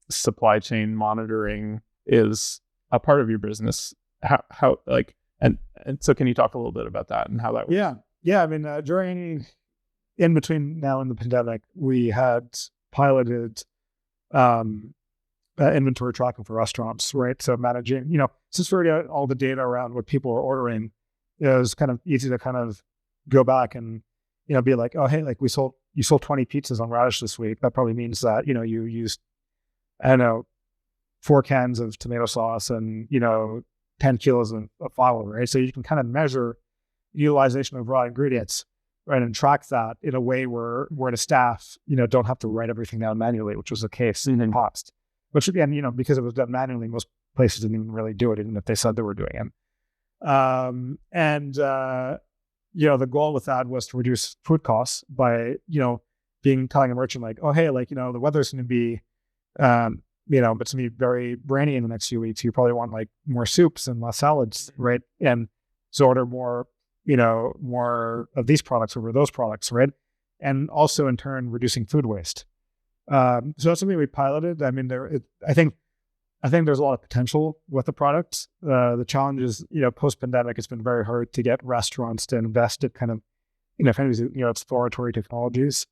[SPEAKER 1] supply chain monitoring is a part of your business. How like, and so can you talk a little bit about that and how that works?
[SPEAKER 2] Yeah. I mean, in between now and the pandemic, we had piloted inventory tracking for restaurants, right? So managing, since we already had all the data around what people are ordering, it was kind of easy to kind of go back and, be like, oh, hey, like you sold 20 pizzas on Radish this week. That probably means that, you used, I don't know, 4 cans of tomato sauce and, 10 kilos of flour, right? So you can kind of measure utilization of raw ingredients, right? And track that in a way where the staff, don't have to write everything down manually, which was the case in the past. Which again, because it was done manually, most places didn't even really do it, even if they said they were doing it. The goal with that was to reduce food costs by, telling a merchant like, oh, hey, like, the weather's going to be, but it's going to be very rainy in the next few weeks. You probably want like more soups and less salads, right? And so order more of these products over those products, right? And also in turn, reducing food waste. So that's something we piloted. I mean, I think there's a lot of potential with the product. The challenge is, post-pandemic, it's been very hard to get restaurants to invest in kind of, exploratory technologies.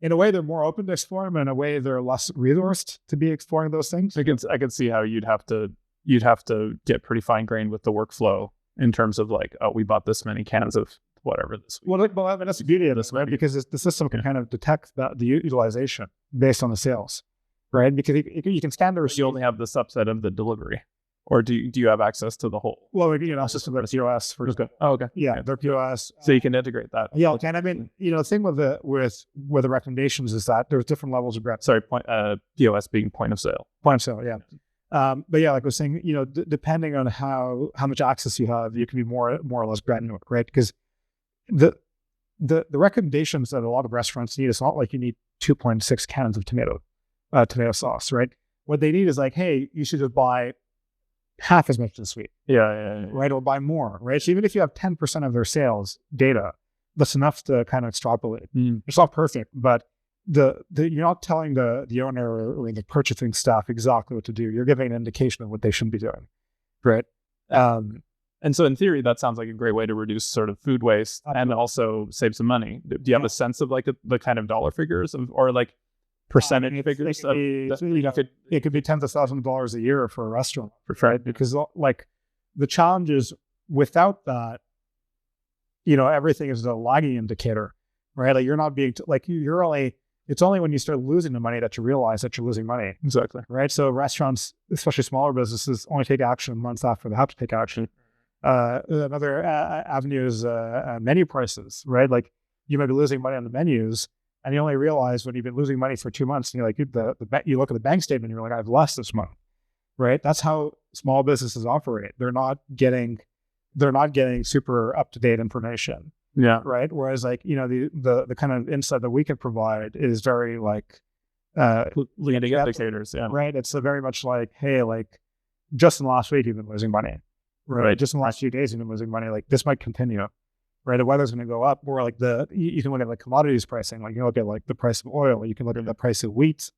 [SPEAKER 2] In a way, they're more open to explore them. In a way, they're less resourced to be exploring those things.
[SPEAKER 1] I can see how you'd have to get pretty fine-grained with the workflow in terms of like, oh, we bought this many cans of whatever this week.
[SPEAKER 2] Well, I mean, that's the beauty of this, right? Because the system can kind of detect the utilization based on the sales, right? Because you can scan the receipt.
[SPEAKER 1] You only have the subset of the delivery, or do you have access to the whole?
[SPEAKER 2] Well, system their POS for.
[SPEAKER 1] Okay. Oh, okay.
[SPEAKER 2] Yeah, their POS.
[SPEAKER 1] So you can integrate that.
[SPEAKER 2] Yeah, okay. And I mean, the thing with the recommendations is that there's different levels of
[SPEAKER 1] POS being point of sale.
[SPEAKER 2] Point of sale, yeah. But yeah, like I was saying, depending on how much access you have, you can be more or less granular, right? Because the recommendations that a lot of restaurants need, it's not like you need 2.6 cans of tomato sauce, right? What they need is like, hey, you should just buy half as much this week.
[SPEAKER 1] Yeah.
[SPEAKER 2] Right? Or buy more, right? So even if you have 10% of their sales data, that's enough to kind of extrapolate. It's not perfect, but you're not telling the owner or the purchasing staff exactly what to do. You're giving an indication of what they should be doing, right?
[SPEAKER 1] And so in theory, that sounds like a great way to reduce sort of food waste and also save some money. Do you have a sense of like the kind of dollar figures or like percentage figures?
[SPEAKER 2] It could be tens of thousands of dollars a year for a restaurant,
[SPEAKER 1] right?
[SPEAKER 2] Because like the challenge is without that, everything is a lagging indicator, right? Like you're not being it's only when you start losing the money that you realize that you're losing money.
[SPEAKER 1] Exactly.
[SPEAKER 2] Right. So restaurants, especially smaller businesses, only take action months after they have to take action. Another avenue is menu prices, right? Like you might be losing money on the menus and you only realize when you've been losing money for 2 months and you're like, you look at the bank statement and you're like, I have less this month, right? That's how small businesses operate. They're not getting super up-to-date information.
[SPEAKER 1] Yeah.
[SPEAKER 2] Right. Whereas like, the kind of insight that we can provide is very like,
[SPEAKER 1] leading indicators. Yeah.
[SPEAKER 2] Right. It's very much like, hey, like just in the last week, you've been losing money. Right. Just in the last few days, you've been losing money. Like this might continue. Right. The weather's going to go up, or like you can look at like commodities pricing. Like you look at like the price of oil. You can look at the price of wheat.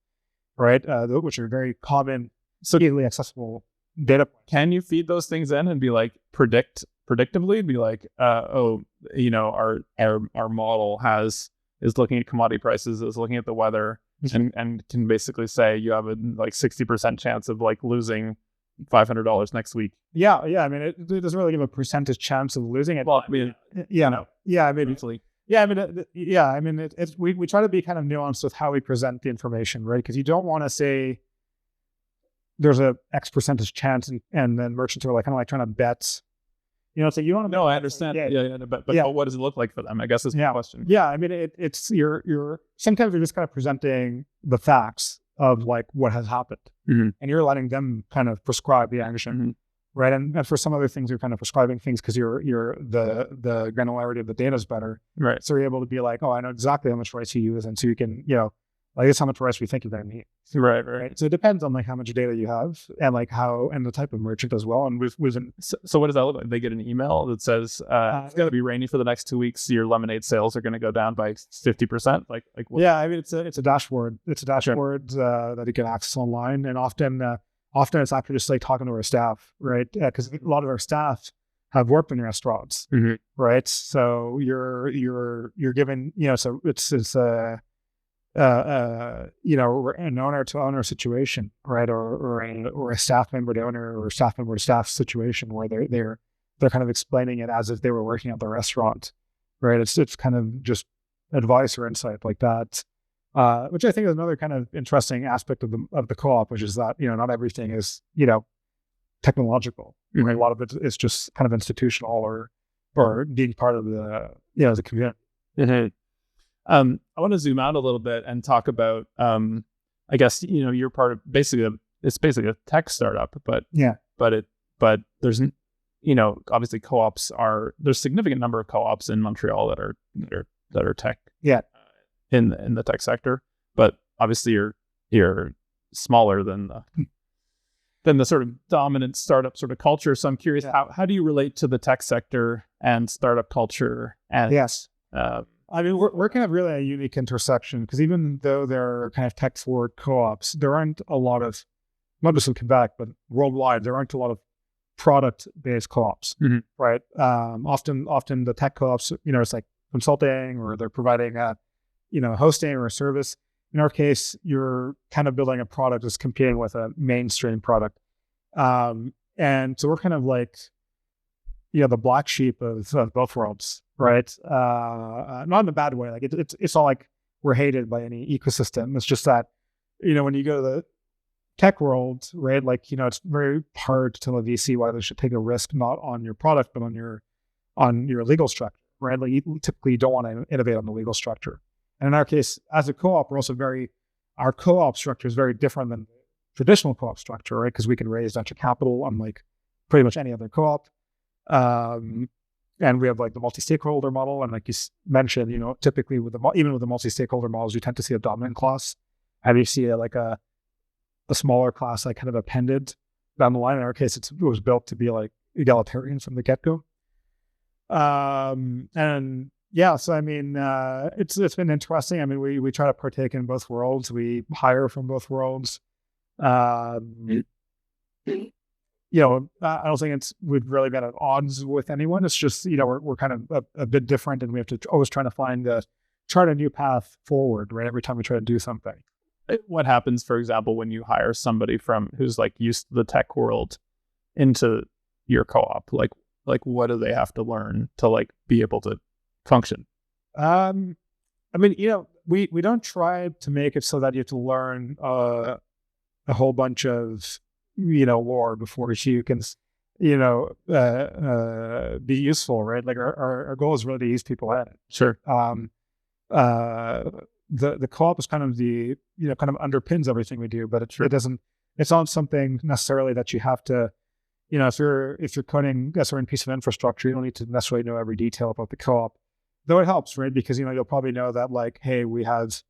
[SPEAKER 2] Right. Which are very common, so easily accessible data points.
[SPEAKER 1] Can you feed those things in and be like predictively be like, our model is looking at commodity prices, is looking at the weather, and can basically say you have a like 60% chance of like losing $500 next week.
[SPEAKER 2] Yeah. I mean, it doesn't really give a percentage chance of losing it.
[SPEAKER 1] Well, I mean,
[SPEAKER 2] we try to be kind of nuanced with how we present the information, right? Because you don't want to say there's a X percentage chance, and then merchants are like kind of like trying to bet. So you don't.
[SPEAKER 1] No, I understand. But what does it look like for them? I guess is the question.
[SPEAKER 2] Yeah, I mean, it's you're sometimes you're just kind of presenting the facts of like what has happened, and you're letting them kind of prescribe the action, right? And for some other things, you're kind of prescribing things because the granularity of the data is better,
[SPEAKER 1] right?
[SPEAKER 2] So you're able to be like, oh, I know exactly how much rice you use, and so you can, like this is how much rice we think you're going to need.
[SPEAKER 1] Right.
[SPEAKER 2] So it depends on like how much data you have and like and the type of merchant as well. And
[SPEAKER 1] so what does that look like? They get an email that says it's going to be rainy for the next 2 weeks. Your lemonade sales are going to go down by 50%. Like what?
[SPEAKER 2] Yeah, I mean it's a dashboard. It's a dashboard that you can access online, and often often it's actually just like talking to our staff, right? Because a lot of our staff have worked in restaurants, right? So you're given, so it's an owner to owner situation, right? Or a staff member to owner or staff member to staff situation where they're kind of explaining it as if they were working at the restaurant, right? It's kind of just advice or insight like that, which I think is another kind of interesting aspect of the co-op, which is that not everything is technological. Right? A lot of it is just kind of institutional or being part of the community.
[SPEAKER 1] I want to zoom out a little bit and talk about, I guess, you're part of it's basically a tech startup, but there's, obviously co-ops there's a significant number of co-ops in Montreal that are tech in the tech sector, but obviously you're smaller than the sort of dominant startup sort of culture. So I'm curious, how do you relate to the tech sector and startup culture? And
[SPEAKER 2] yes. I mean, we're kind of really a unique intersection because even though they're kind of tech forward co-ops, there aren't a lot of, not just in Quebec, but worldwide, there aren't a lot of product based co-ops, right? Often the tech co-ops, it's like consulting or they're providing hosting or a service. In our case, you're kind of building a product that's competing with a mainstream product. And so we're kind of like, the black sheep of both worlds, right? Not in a bad way. Like it's not like we're hated by any ecosystem. It's just that, when you go to the tech world, right? Like, it's very hard to tell a VC why they should take a risk, not on your product, but on your legal structure, right? Like you typically don't want to innovate on the legal structure. And in our case, as a co-op, we're also our co-op structure is very different than traditional co-op structure, right? Because we can raise venture capital unlike pretty much any other co-op. And we have like the multi-stakeholder model. And like you mentioned, typically even with the multi-stakeholder models, you tend to see a dominant class. And you see a smaller class, like kind of appended down the line. In our case, it was built to be like egalitarian from the get-go. And yeah, so I mean, it's been interesting. I mean, we try to partake in both worlds. We hire from both worlds. I don't think we've really been at odds with anyone. It's just we're kind of a bit different, and we have to always try to chart a new path forward, right? Every time we try to do something.
[SPEAKER 1] What happens, for example, when you hire somebody who's like used to the tech world into your co-op? Like what do they have to learn to like be able to function?
[SPEAKER 2] I mean, we don't try to make it so that you have to learn a whole bunch of lore before you can be useful, right? Like our goal is really to ease people at it.
[SPEAKER 1] Sure.
[SPEAKER 2] The co-op is kind of kind of underpins everything we do, but it's not something necessarily that you have to, if you're coding a certain piece of infrastructure, you don't need to necessarily know every detail about the co-op. Though it helps, right? Because, you'll probably know that like, hey, we have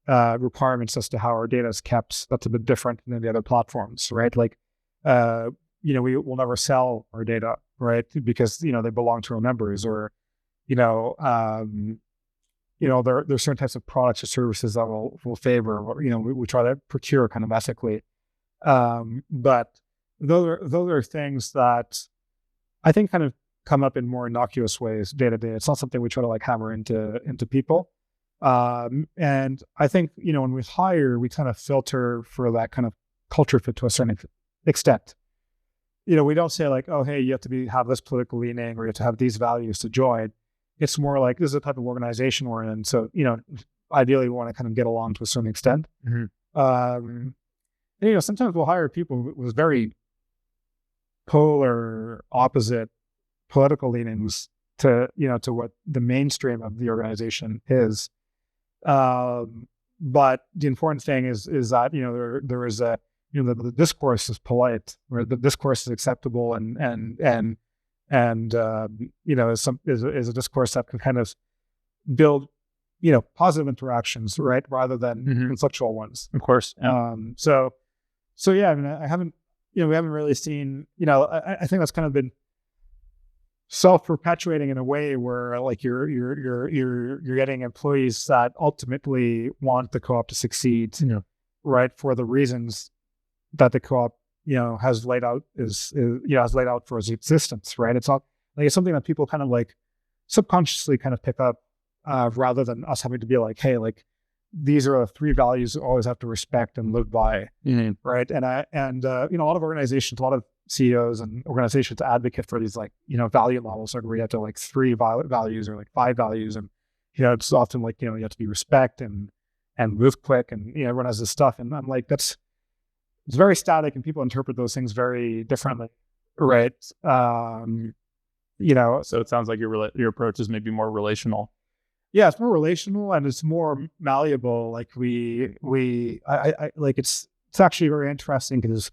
[SPEAKER 2] requirements as to how our data is kept. That's a bit different than the other platforms, right? Like, we will never sell our data, right? Because, they belong to our members or, there's certain types of products or services that will favor, we try to procure kind of ethically. But those are things that I think kind of come up in more innocuous ways day to day. It's not something we try to like hammer into people. And I think, when we hire, we kind of filter for that kind of culture fit to a certain extent. We don't say like, oh, hey, you have to have this political leaning or you have to have these values to join. It's more like, this is the type of organization we're in. So, ideally we want to kind of get along to a certain extent. And, sometimes we'll hire people with very polar opposite political leanings to what the mainstream of the organization is. But the important thing is that, there is the discourse is polite, or the discourse is acceptable and is a discourse that can kind of build, positive interactions, right? Rather than conflictual ones.
[SPEAKER 1] Of course.
[SPEAKER 2] Yeah. So yeah, I mean, we haven't really seen, I think that's kind of been self-perpetuating in a way where like you're getting employees that ultimately want the co-op to succeed, right? For the reasons that the co-op has laid out has laid out for its existence, right? It's not like it's something that people kind of like subconsciously kind of pick up, rather than us having to be like, hey, like these are the 3 values you always have to respect and live by, right? And a lot of organizations, a lot of CEOs and organizations advocate for these like value models, like where you have to like 3 values or like 5 values, and it's often like you have to be respect and move quick, and everyone has this stuff, and I'm like it's very static, and people interpret those things very differently, right? So
[SPEAKER 1] it sounds like your approach is maybe more relational.
[SPEAKER 2] Yeah, it's more relational and it's more malleable. Like I like it's actually very interesting because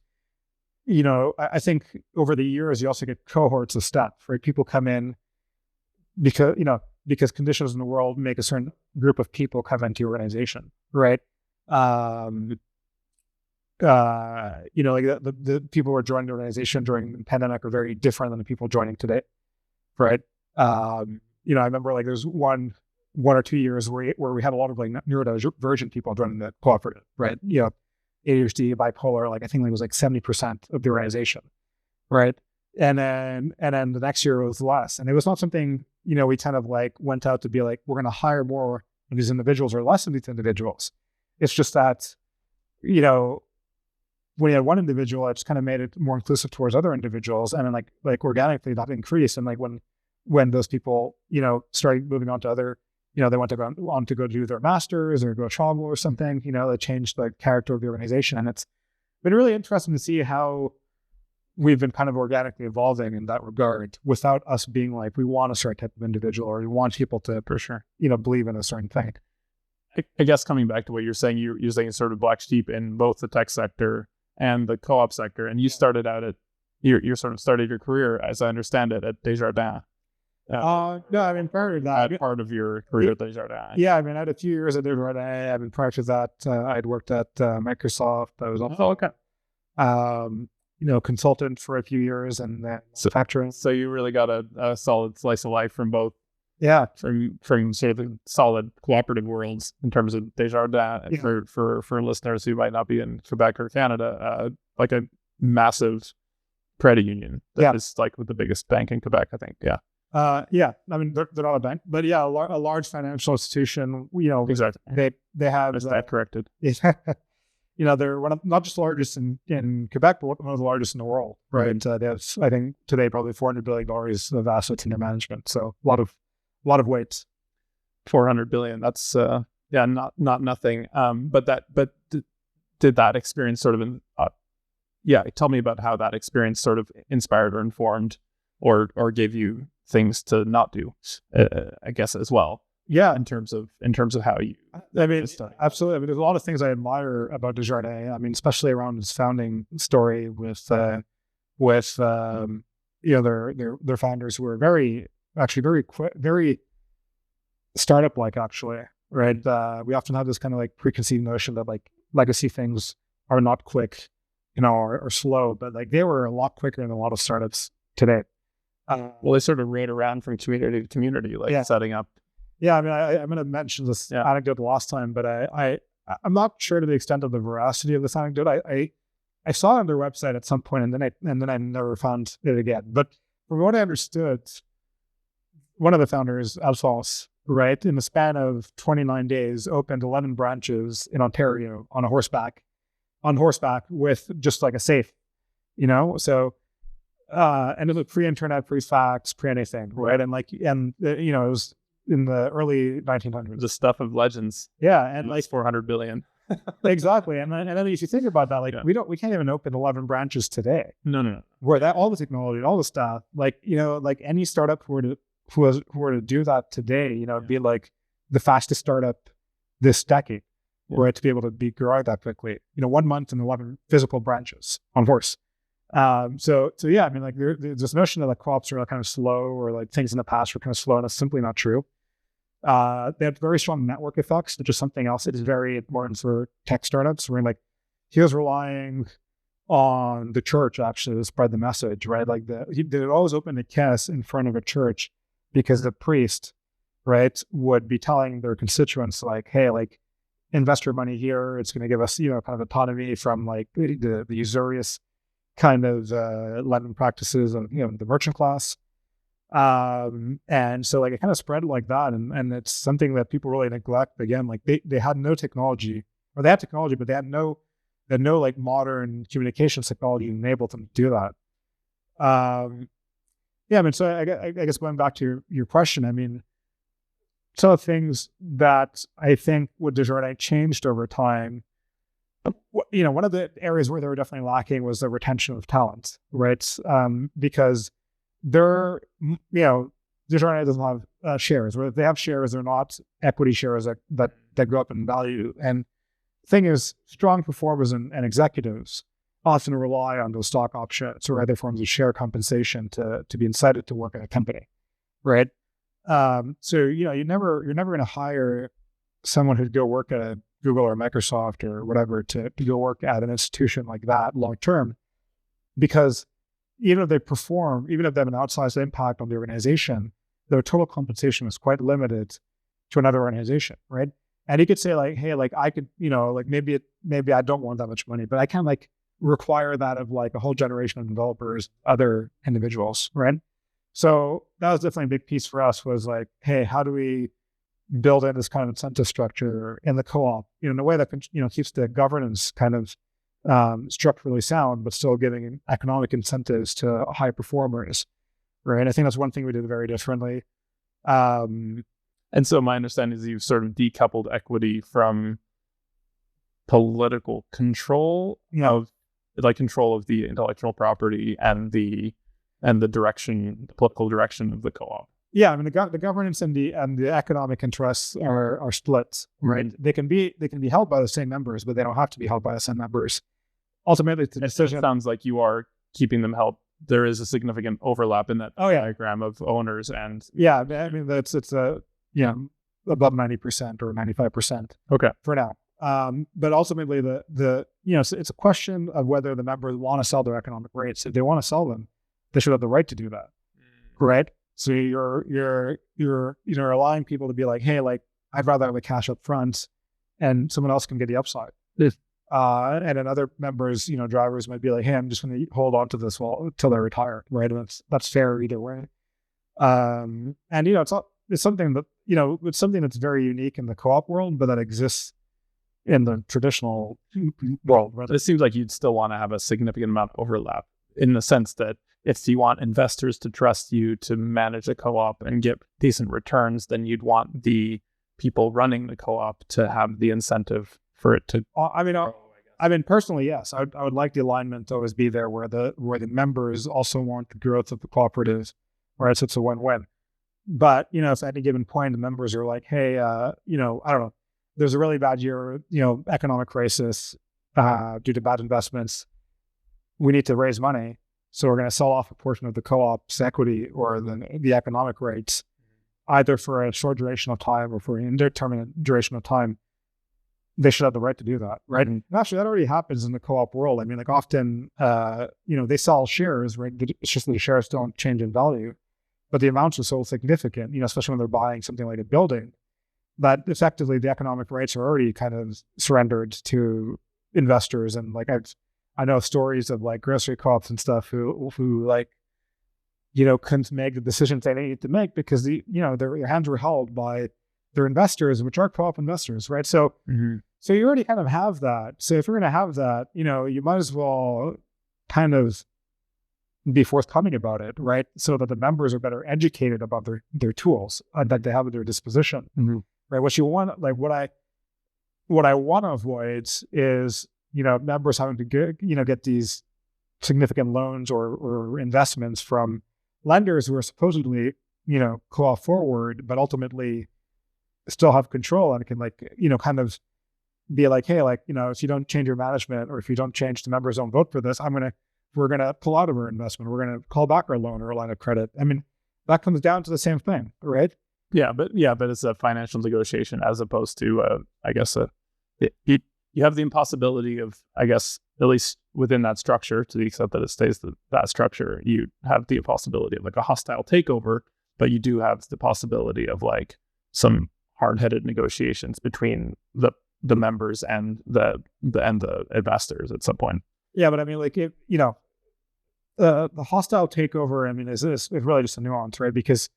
[SPEAKER 2] I think over the years you also get cohorts of staff, right? People come in because conditions in the world make a certain group of people come into your organization, right? Like the people who are joining the organization during the pandemic are very different than the people joining today, right? I remember like there's one or 2 years where we had a lot of like neurodivergent people joining the cooperative, right? ADHD, bipolar, like I think it was like 70% of the organization, right? And then the next year it was less, and it was not something we kind of like went out to be like we're going to hire more of these individuals or less of these individuals. It's just that when you had one individual, it just kind of made it more inclusive towards other individuals, and then like organically that increased. And like when those people started moving on to other, they want to go on to go do their masters or go travel or something, they changed the character of the organization. And it's been really interesting to see how we've been kind of organically evolving in that regard without us being like, we want a certain type of individual or we want people to, for sure, believe in a certain thing.
[SPEAKER 1] I guess coming back to what you're saying, you're saying sort of black sheep in both the tech sector and the co-op sector. And you started out you sort of started your career, as I understand it, at Desjardins.
[SPEAKER 2] No, I mean, prior to that,
[SPEAKER 1] part of your career at Desjardins.
[SPEAKER 2] Yeah, I mean, I had a few years at Desjardins. I mean, prior to that, I'd worked at Microsoft. I was also consultant for a few years, and then manufacturing.
[SPEAKER 1] So you really got a solid slice of life from both.
[SPEAKER 2] Yeah,
[SPEAKER 1] from sort of the solid cooperative worlds in terms of Desjardins. Yeah. For listeners who might not be in Quebec or Canada, like a massive credit union that is like with the biggest bank in Quebec, I think. Yeah.
[SPEAKER 2] I mean, they're not a bank, but yeah, a large financial institution.
[SPEAKER 1] Exactly.
[SPEAKER 2] They have
[SPEAKER 1] that corrected.
[SPEAKER 2] They're one of not just the largest in Quebec, but one of the largest in the world. Right. They have, I think, today probably $400 billion of assets in their management. So a lot of weight.
[SPEAKER 1] 400 billion. That's not nothing. But did that experience sort of tell me about how that experience sort of inspired or informed or gave you things to not do, I guess, as well.
[SPEAKER 2] Yeah,
[SPEAKER 1] in terms of how you.
[SPEAKER 2] I mean, absolutely. I mean, there's a lot of things I admire about Desjardins. I mean, especially around its founding story with their founders who were very startup-like, actually, right? We often have this kind of like preconceived notion that like legacy things are not quick, or slow, but like they were a lot quicker than a lot of startups today.
[SPEAKER 1] Well, they sort of rode around from community to community, setting up.
[SPEAKER 2] Yeah, I mean, I'm going to mention this anecdote the last time, but I'm not sure to the extent of the veracity of this anecdote. I saw it on their website at some point, and then I never found it again. But from what I understood, one of the founders, Alphonse, right, in the span of 29 days, opened 11 branches in Ontario on horseback with just like a safe, so. And it was pre-internet, pre-fax, pre-anything, right? And it was in the early 1900s.
[SPEAKER 1] The stuff of legends.
[SPEAKER 2] Yeah, and
[SPEAKER 1] like 400 billion.
[SPEAKER 2] Exactly, and then if you think about that, we can't even open 11 branches today.
[SPEAKER 1] No.
[SPEAKER 2] Where that all the technology, all the stuff, like any startup who were to do that today, it'd be like the fastest startup this decade, right? To be able to be growing that quickly, 1 month and 11 physical branches on horse. So yeah, I mean, like there's this notion that like co-ops are kind of slow or like things in the past were kind of slow, and that's simply not true. They have very strong network effects, which is something else that is very important for tech startups. Where like he was relying on the church actually to spread the message, right? Like they would always open a kiss in front of a church because the priest, right, would be telling their constituents like, hey, like invest your money here. It's going to give us, kind of autonomy from like the usurious kind of lending practices of the merchant class. And so like it kind of spread like that, and it's something that people really neglect. Again, like they had no technology, or they had technology, but they had no like modern communications technology to enable them to do that. Yeah, I mean, so I guess going back to your question, I mean, some of the things that I think with Desjardins changed over time, one of the areas where they were definitely lacking was the retention of talent, right? Because Desjardins doesn't have shares, or if they have shares, they're not equity shares that go up in value. And the thing is, strong performers and executives often rely on those stock options or other forms of share compensation to be incited to work at a company, right? So you're never going to hire someone who'd go work at a Google or Microsoft or whatever to go work at an institution like that long term, because even if they perform, even if they have an outsized impact on the organization, their total compensation is quite limited to another organization, right? And you could say like, hey, like I could, like maybe I don't want that much money, but I can't like require that of like a whole generation of developers, other individuals, right? So that was definitely a big piece for us, was like, hey, how do we build in this kind of incentive structure in the co-op, in a way that keeps the governance kind of structurally sound, but still giving economic incentives to high performers, right? I think that's one thing we did very differently.
[SPEAKER 1] And so my understanding is you've sort of decoupled equity from political control, like control of the intellectual property and the political direction of the co-op.
[SPEAKER 2] Yeah, I mean the governance and the economic interests are split, right? Mm-hmm. They can be held by the same members, but they don't have to be held by the same members. Ultimately, the decision.
[SPEAKER 1] It sounds like you are keeping them held. There is a significant overlap in that diagram of owners and.
[SPEAKER 2] Yeah, I mean it's above 90% or 95%.
[SPEAKER 1] Okay,
[SPEAKER 2] for now. But ultimately, it's a question of whether the members want to sell their economic rights. If they want to sell them, they should have the right to do that, right? So you're allowing people to be like, hey, like I'd rather have the cash up front, and someone else can get the upside.
[SPEAKER 1] Yes.
[SPEAKER 2] And then other members, drivers might be like, hey, I'm just going to hold on to this until they retire, right? And that's fair either way. And it's something that it's something that's very unique in the co-op world, but that exists in the traditional world. Right?
[SPEAKER 1] It seems like you'd still want to have a significant amount of overlap, in the sense that if you want investors to trust you to manage a co-op and get decent returns, then you'd want the people running the co-op to have the incentive for it to.
[SPEAKER 2] I mean, personally, yes, I would like the alignment to always be there, where the members also want the growth of the cooperative, right? So it's a win-win. But if at any given point the members are like, hey, I don't know, there's a really bad year, economic crisis due to bad investments, we need to raise money. So we're going to sell off a portion of the co-op's equity or the economic rights, either for a short duration of time or for an indeterminate duration of time. They should have the right to do that, right? Mm-hmm. And actually, that already happens in the co-op world. I mean, like often, they sell shares, right? It's just the shares don't change in value, but the amounts are so significant, especially when they're buying something like a building, that effectively the economic rights are already kind of surrendered to investors. And like I know stories of like grocery co-ops and stuff who like, couldn't make the decisions they needed to make because their hands were held by their investors, which are co-op investors, right? So, So you already kind of have that. So if you're going to have that, you might as well kind of be forthcoming about it, right? So that the members are better educated about their tools that they have at their disposition, right? What you want, like what I want to avoid is members having to get these significant loans or investments from lenders who are supposedly, co-op forward, but ultimately still have control and can kind of be like, hey, if you don't change your management or if you don't change the members don't vote for this, we're going to pull out of our investment. We're going to call back our loan or line of credit. I mean, that comes down to the same thing, right?
[SPEAKER 1] Yeah, but it's a financial negotiation as opposed to, you have the impossibility of, I guess, at least within that structure, to the extent that it stays that structure, you have the possibility of like a hostile takeover, but you do have the possibility of like some hard-headed negotiations between the members and the investors at some point.
[SPEAKER 2] Yeah, but I mean, like, the hostile takeover, I mean, is really just a nuance, right? Because,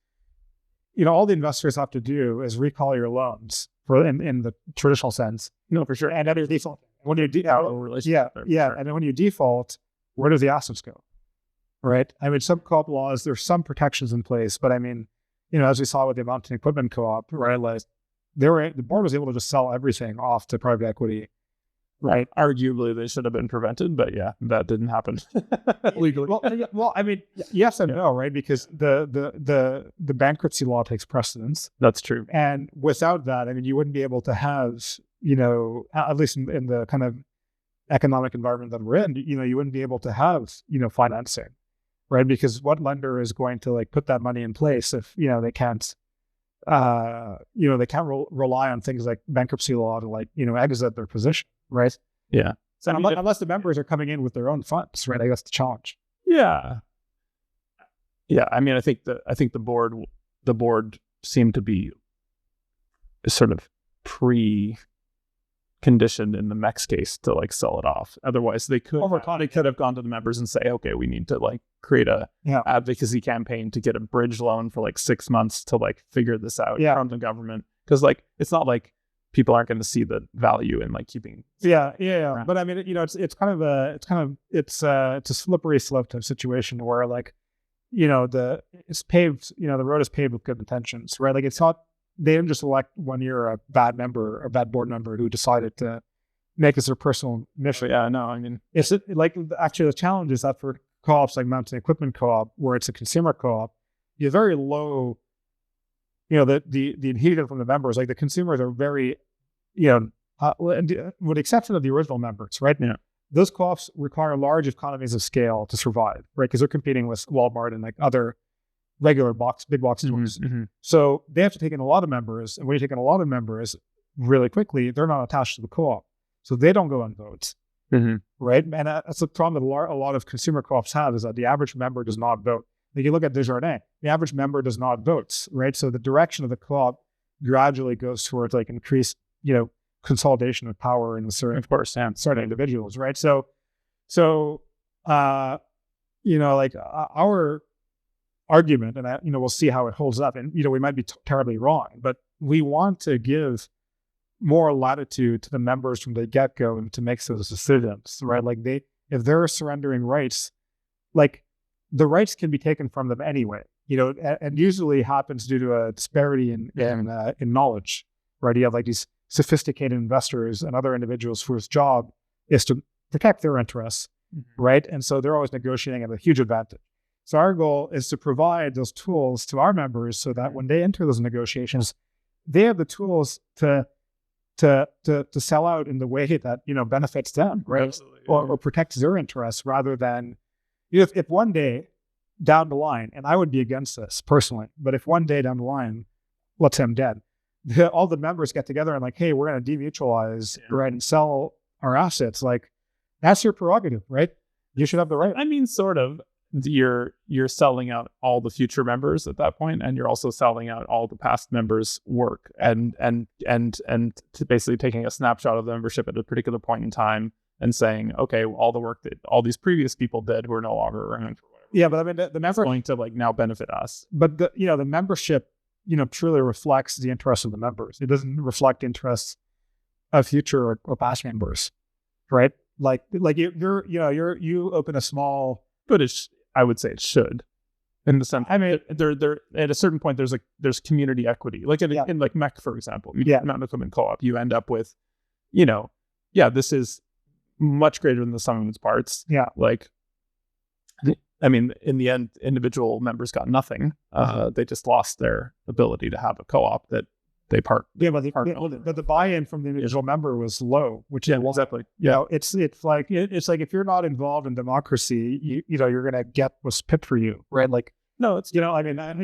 [SPEAKER 2] all the investors have to do is recall your loans in the traditional sense.
[SPEAKER 1] No, for sure.
[SPEAKER 2] And then default. When you and then when you default, where does the assets go? Right? I mean, some co-op laws, there's some protections in place, but I mean, as we saw with the Mountain Equipment Co-op, right? Like the board was able to just sell everything off to private equity.
[SPEAKER 1] Right. Arguably, they should have been prevented, but yeah, that didn't happen legally.
[SPEAKER 2] Well, I mean, yes and no, right? Because the bankruptcy law takes precedence.
[SPEAKER 1] That's true.
[SPEAKER 2] And without that, I mean, you wouldn't be able to have, at least in the kind of economic environment that we're in, you wouldn't be able to have, financing, right? Because what lender is going to like put that money in place if, they can't, they can't rely on things like bankruptcy law to like, exit their position. Right.
[SPEAKER 1] Yeah.
[SPEAKER 2] So unless the members are coming in with their own funds, right? I guess the challenge.
[SPEAKER 1] Yeah. Yeah. I mean, I think the board seemed to be sort of pre-conditioned in the Mex case to like sell it off. Otherwise, they could have gone to the members and say, okay, we need to like create a advocacy campaign to get a bridge loan for like 6 months to like figure this out from the government. Because like it's not like people aren't going to see the value in like keeping.
[SPEAKER 2] Yeah. But I mean, it's a slippery slope type situation where like, it's paved, the road is paved with good intentions, right? Like it's not, they didn't just elect 1 year a bad board member who decided to make this their personal mission.
[SPEAKER 1] Yeah, no, I mean,
[SPEAKER 2] it's like actually the challenge is that for co-ops like Mountain Equipment Co-op, where it's a consumer co-op, you have very low, the adhesion from the members, like the consumers are very, with the exception of the original members, right?
[SPEAKER 1] Yeah.
[SPEAKER 2] Those co-ops require large economies of scale to survive, right? Because they're competing with Walmart and like other regular big box stores.
[SPEAKER 1] Mm-hmm.
[SPEAKER 2] So they have to take in a lot of members. And when you take in a lot of members really quickly, they're not attached to the co-op. So they don't go on votes, right? And that's the problem that a lot of consumer co-ops have, is that the average member does not vote. Like you look at Desjardins, the average member does not vote, right? So the direction of the co-op gradually goes towards like increased, consolidation of power in certain individuals, right? So, our argument, and we'll see how it holds up, and we might be terribly wrong, but we want to give more latitude to the members from the get-go and to make those decisions, right? Like if they're surrendering rights, like the rights can be taken from them anyway, and usually happens due to a disparity in knowledge, right? You have like these sophisticated investors and other individuals whose job is to protect their interests, right? And so they're always negotiating at a huge advantage. So our goal is to provide those tools to our members so that when they enter those negotiations, they have the tools to sell out in the way that benefits them, right?
[SPEAKER 1] Absolutely,
[SPEAKER 2] or protects their interests, rather than if one day down the line, and I would be against this personally, but if one day down the line, let's say I'm dead, all the members get together and like, hey, we're going to demutualize, right, and sell our assets. Like, that's your prerogative, right? You should have the right.
[SPEAKER 1] I mean, sort of. You're selling out all the future members at that point, and you're also selling out all the past members' work, and to basically taking a snapshot of the membership at a particular point in time and saying, okay, all the work that all these previous people did who are no longer around for whatever.
[SPEAKER 2] Yeah, but I mean, the member
[SPEAKER 1] is going to like now benefit us.
[SPEAKER 2] But the membership, truly reflects the interests of the members. It doesn't reflect interests of future or past members, right? Like you open a small,
[SPEAKER 1] but I would say it should, in the sense. I mean, there at a certain point there's community equity, like in like MEC, for example, Mountain Equipment Co-op, you end up with, this is much greater than the sum of its parts.
[SPEAKER 2] Yeah,
[SPEAKER 1] like, I mean, in the end, individual members got nothing. They just lost their ability to have a co-op that they part.
[SPEAKER 2] Yeah, but the buy-in from the individual member was low, which is
[SPEAKER 1] exactly.
[SPEAKER 2] Yeah, it's like if you're not involved in democracy, you're gonna get what's picked for you, right? Like,
[SPEAKER 1] no, it's
[SPEAKER 2] without going on.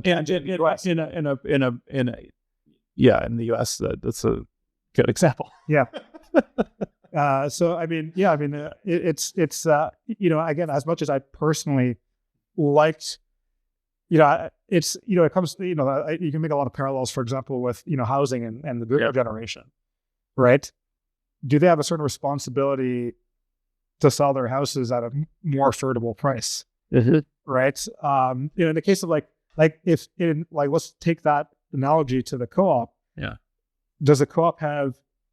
[SPEAKER 1] And in the US, that's a good example.
[SPEAKER 2] Yeah. So I mean, it's again, as much as I personally liked, it comes, you can make a lot of parallels, for example, with, housing and the boomer generation, right? Do they have a certain responsibility to sell their houses at a more affordable price, right? In the case of like if in like let's take that analogy to the co-op.
[SPEAKER 1] Yeah.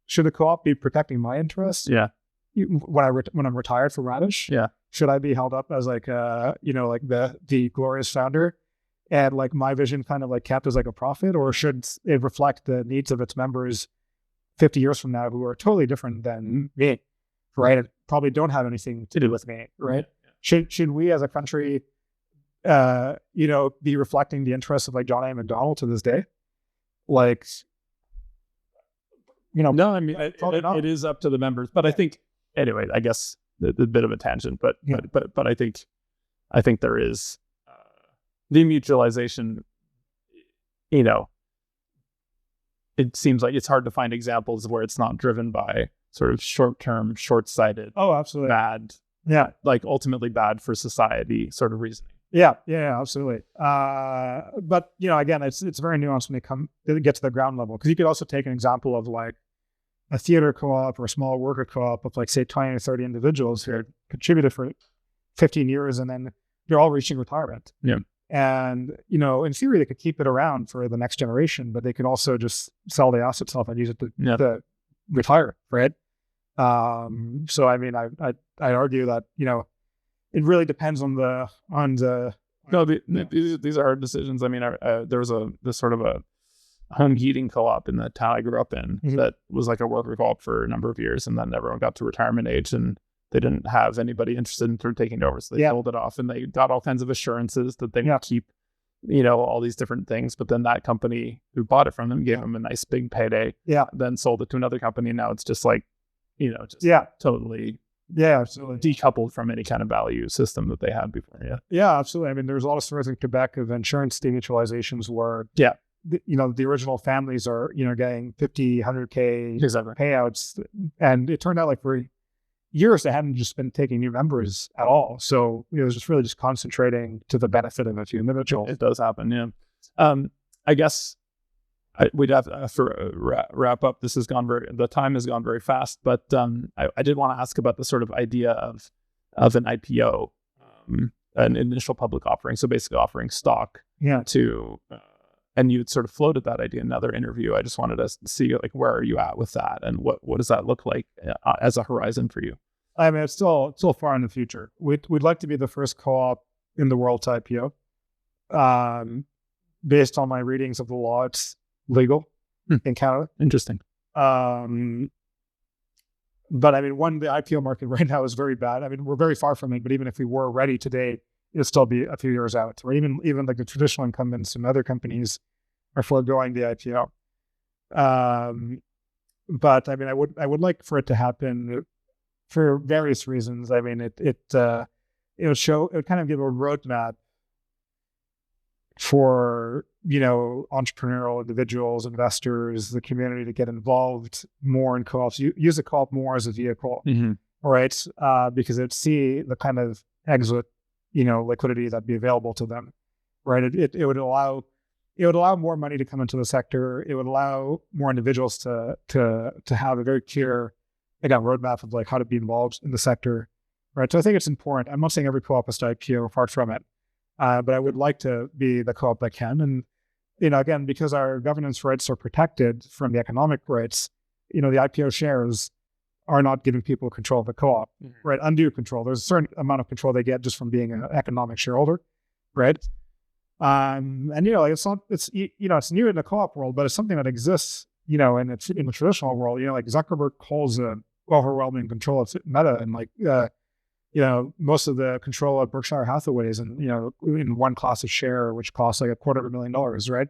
[SPEAKER 2] Should the co-op be protecting my interests?
[SPEAKER 1] Yeah.
[SPEAKER 2] When I'm retired from Radish?
[SPEAKER 1] Yeah.
[SPEAKER 2] Should I be held up as like like the glorious founder, and like my vision kind of like kept as like a profit, or should it reflect the needs of its members 50 years from now who are totally different than me, right? And probably don't have anything to do with me, right? Yeah. Should we as a country, be reflecting the interests of like John A. McDonald to this day? Like,
[SPEAKER 1] no, I mean, it is up to the members, but I think, anyway, I guess a bit of a tangent, but I think there is demutualization. It seems like it's hard to find examples where it's not driven by sort of short-term, short-sighted,
[SPEAKER 2] absolutely
[SPEAKER 1] bad, like ultimately bad for society sort of reasoning.
[SPEAKER 2] Yeah, absolutely. But again, it's very nuanced when they get to the ground level, because you could also take an example of like a theater co-op or a small worker co-op of like say 20 or 30 individuals who contributed for 15 years, and then they're all reaching retirement.
[SPEAKER 1] Yeah.
[SPEAKER 2] And in theory, they could keep it around for the next generation, but they could also just sell the assets off and use it to retire, right? So I mean, I argue that it really depends on the.
[SPEAKER 1] No, these are hard decisions. I mean, there was this sort of a home heating co-op in the town I grew up in that was like a worker co-op for a number of years, and then everyone got to retirement age and they didn't have anybody interested in sort of taking it over, so they sold it off, and they got all kinds of assurances that they would keep, all these different things. But then that company who bought it from them gave them a nice big payday. Yeah. Then sold it to another company. And now it's just like, totally.
[SPEAKER 2] Yeah, absolutely.
[SPEAKER 1] Decoupled from any kind of value system that they had before. Yeah.
[SPEAKER 2] Yeah, absolutely. I mean, there's a lot of stories in Quebec of insurance demutualizations where, the original families are, getting 50, 100K payouts. And it turned out like for years, they hadn't just been taking new members at all. So it was just really just concentrating to the benefit of a few individuals.
[SPEAKER 1] It does happen. Yeah. I guess we'd have to wrap up. The time has gone very fast, but I did want to ask about the sort of idea of an IPO, an initial public offering. So basically offering stock to, and you'd sort of floated that idea in another interview. I just wanted to see like, where are you at with that? And what does that look like as a horizon for you?
[SPEAKER 2] I mean, it's still far in the future. We'd like to be the first co-op in the world to IPO. Based on my readings of the law, it's legal in Canada.
[SPEAKER 1] Interesting.
[SPEAKER 2] But I mean, the IPO market right now is very bad. I mean, we're very far from it, but even if we were ready today, it'll still be a few years out. Or even like the traditional incumbents and other companies are foregoing the IPO. But I mean, I would like for it to happen for various reasons. I mean, it would kind of give a roadmap for entrepreneurial individuals, investors, the community to get involved more in co-ops. Use a co-op more as a vehicle, right? Because it'd see the kind of exit, liquidity that'd be available to them, right? It would allow more money to come into the sector. It would allow more individuals to have a very clear, again, roadmap of like how to be involved in the sector, right? So I think it's important. I'm not saying every co-op is to IPO, far from it. But I would like to be the co-op that can. And, again, because our governance rights are protected from the economic rights, the IPO shares are not giving people control of the co-op, right? Undue control. There's a certain amount of control they get just from being an economic shareholder, right? And, it's new in the co-op world, but it's something that exists, in the traditional world. Like Zuckerberg holds an overwhelming control of Meta, and like, most of the control of Berkshire Hathaway's and, in one class of share, which costs like $250,000, right?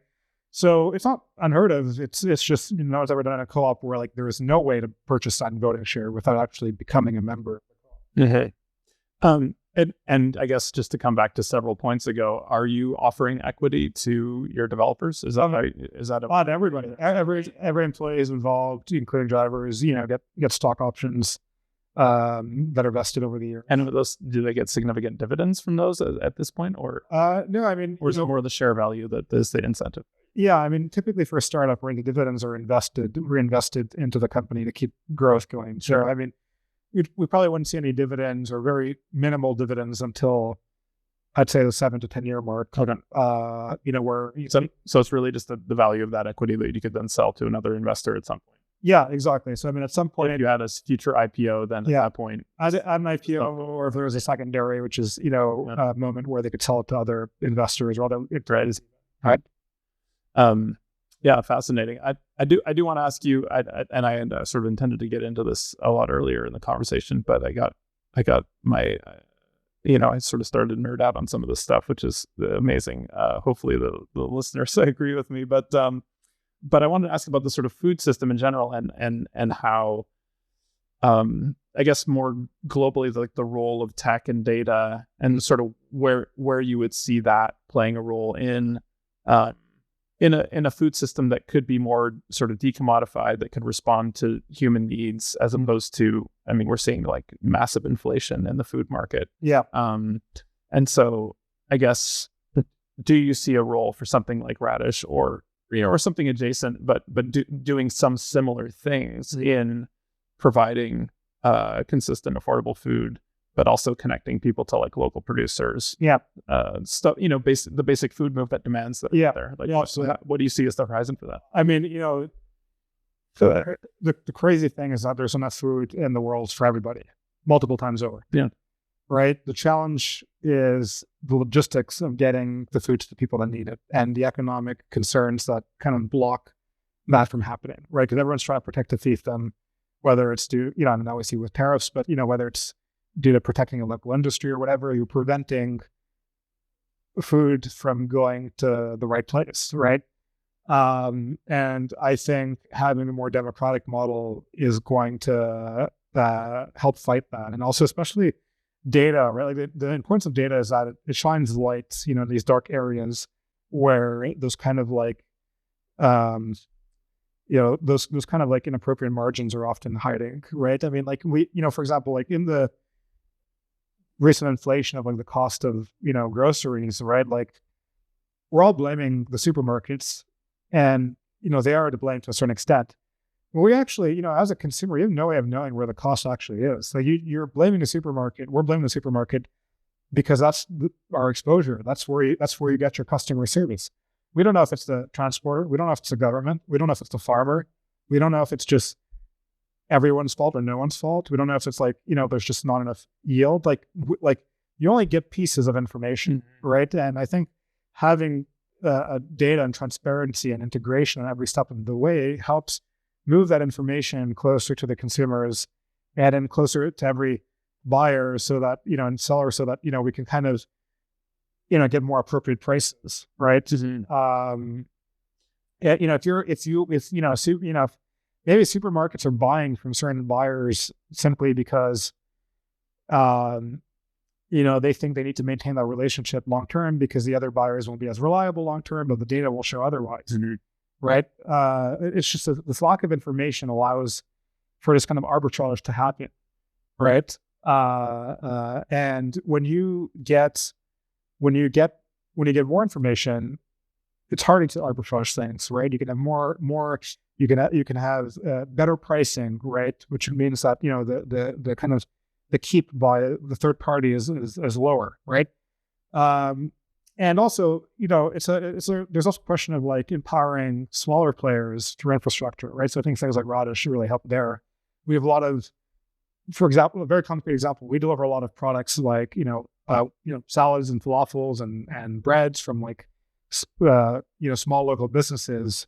[SPEAKER 2] So it's not unheard of. It's just, no one's ever done a co-op where like there is no way to purchase that voting share without actually becoming a member.
[SPEAKER 1] And I guess just to come back to several points ago, are you offering equity to your developers? Is that
[SPEAKER 2] everybody? Every employee is involved, including drivers, get stock options that are vested over the year.
[SPEAKER 1] And do they get significant dividends from those at this point, or
[SPEAKER 2] no? I mean,
[SPEAKER 1] or is it more the share value that is the incentive?
[SPEAKER 2] Yeah, I mean, typically for a startup, where the dividends are reinvested into the company to keep growth going. Sure. So I mean, we probably wouldn't see any dividends or very minimal dividends until I'd say the 7 to 10 year mark.
[SPEAKER 1] Okay.
[SPEAKER 2] Where
[SPEAKER 1] So it's really just the value of that equity that you could then sell to another investor at some point.
[SPEAKER 2] Yeah, exactly. So I mean, at some point,
[SPEAKER 1] if you had a future IPO, then at that point,
[SPEAKER 2] at an IPO, or if there was a secondary, which is a moment where they could sell it to other investors or other entities. Right.
[SPEAKER 1] Yeah, fascinating. I do want to ask you, I sort of intended to get into this a lot earlier in the conversation, but I got my, I sort of started to nerd out on some of this stuff, which is amazing. Hopefully the listeners agree with me, but I wanted to ask about the sort of food system in general and how, I guess more globally, like the role of tech and data and sort of where you would see that playing a role in a food system that could be more sort of decommodified, that could respond to human needs, as opposed to, I mean, we're seeing like massive inflation in the food market.
[SPEAKER 2] Yeah.
[SPEAKER 1] And so I guess, do you see a role for something like Radish or something adjacent, but doing some similar things in providing consistent, affordable food, but also connecting people to like local producers?
[SPEAKER 2] Yeah.
[SPEAKER 1] Stuff, the basic food movement demands that are there. Like, what do you see as the horizon for that?
[SPEAKER 2] I mean, the crazy thing is that there's enough food in the world for everybody multiple times over.
[SPEAKER 1] Yeah.
[SPEAKER 2] Right. The challenge is the logistics of getting the food to the people that need it, and the economic concerns that kind of block that from happening. Right. Because everyone's trying to protect the fiefdom, whether it's due, I mean, obviously with tariffs, but whether it's due to protecting a local industry or whatever, you're preventing food from going to the right place. Right. And I think having a more democratic model is going to help fight that. And also, especially data, right? Like the importance of data is that it shines light, in these dark areas where those kind of like, those kind of like inappropriate margins are often hiding, right? I mean, like for example, like in the recent inflation of like the cost of, groceries, right? Like we're all blaming the supermarkets, and, they are to blame to a certain extent. We actually, as a consumer, you have no way of knowing where the cost actually is. So you're blaming the supermarket. We're blaming the supermarket because that's our exposure. That's where you get your customer service. We don't know if it's the transporter. We don't know if it's the government. We don't know if it's the farmer. We don't know if it's just everyone's fault or no one's fault. We don't know if it's like, there's just not enough yield. Like you only get pieces of information, right? And I think having data and transparency and integration on every step of the way helps move that information closer to the consumers and then closer to every buyer, so that, and seller, so that, we can kind of, get more appropriate prices, right? Mm-hmm. If maybe supermarkets are buying from certain buyers simply because, they think they need to maintain that relationship long-term because the other buyers won't be as reliable long-term, but the data will show otherwise. Mm-hmm. Right. It's just this lack of information allows for this kind of arbitrage to happen. Right. And when you get more information, it's harder to arbitrage things. Right. You can have more, you can have better pricing. Right. Which means that, the kind of the keep by the third party is lower. Right. And also, there's also a question of like empowering smaller players through infrastructure, right? So I think things like Radish really help there. We have a lot of, for example, a very concrete example, we deliver a lot of products like, salads and falafels and breads from like, small local businesses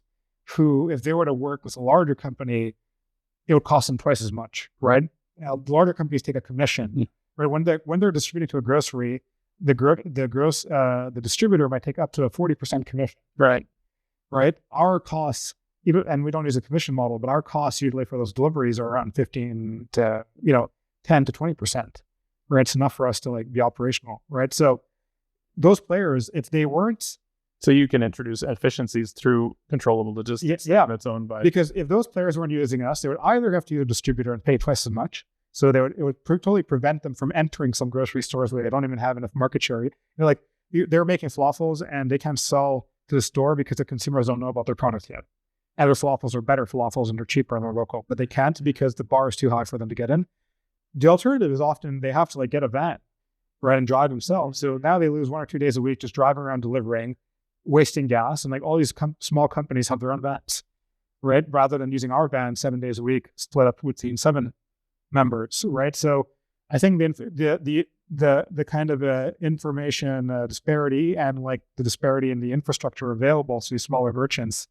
[SPEAKER 2] who, if they were to work with a larger company, it would cost them twice as much, right? Now, the larger companies take a commission, right? When they're distributing to a grocery, the distributor might take up to a 40% commission. Right. Our costs, and we don't use a commission model, but our costs usually for those deliveries are around 15 to 10 to 20%. Right. It's enough for us to like be operational. Right. So those players, if they weren't,
[SPEAKER 1] so you can introduce efficiencies through controllable logistics.
[SPEAKER 2] Yeah.
[SPEAKER 1] That's owned by,
[SPEAKER 2] because if those players weren't using us, they would either have to use a distributor and pay twice as much. So it would totally prevent them from entering some grocery stores where they don't even have enough market share. They're making falafels and they can't sell to the store because the consumers don't know about their product yet. And their falafels are better falafels and they're cheaper and they're local, but they can't because the bar is too high for them to get in. The alternative is often they have to like get a van, right, and drive themselves. So now they lose 1 or 2 days a week just driving around delivering, wasting gas. And like all these small companies have their own vans, right? Rather than using our van 7 days a week, split up between 7 members, right? So I think the kind of information disparity and like the disparity in the infrastructure available to these smaller merchants,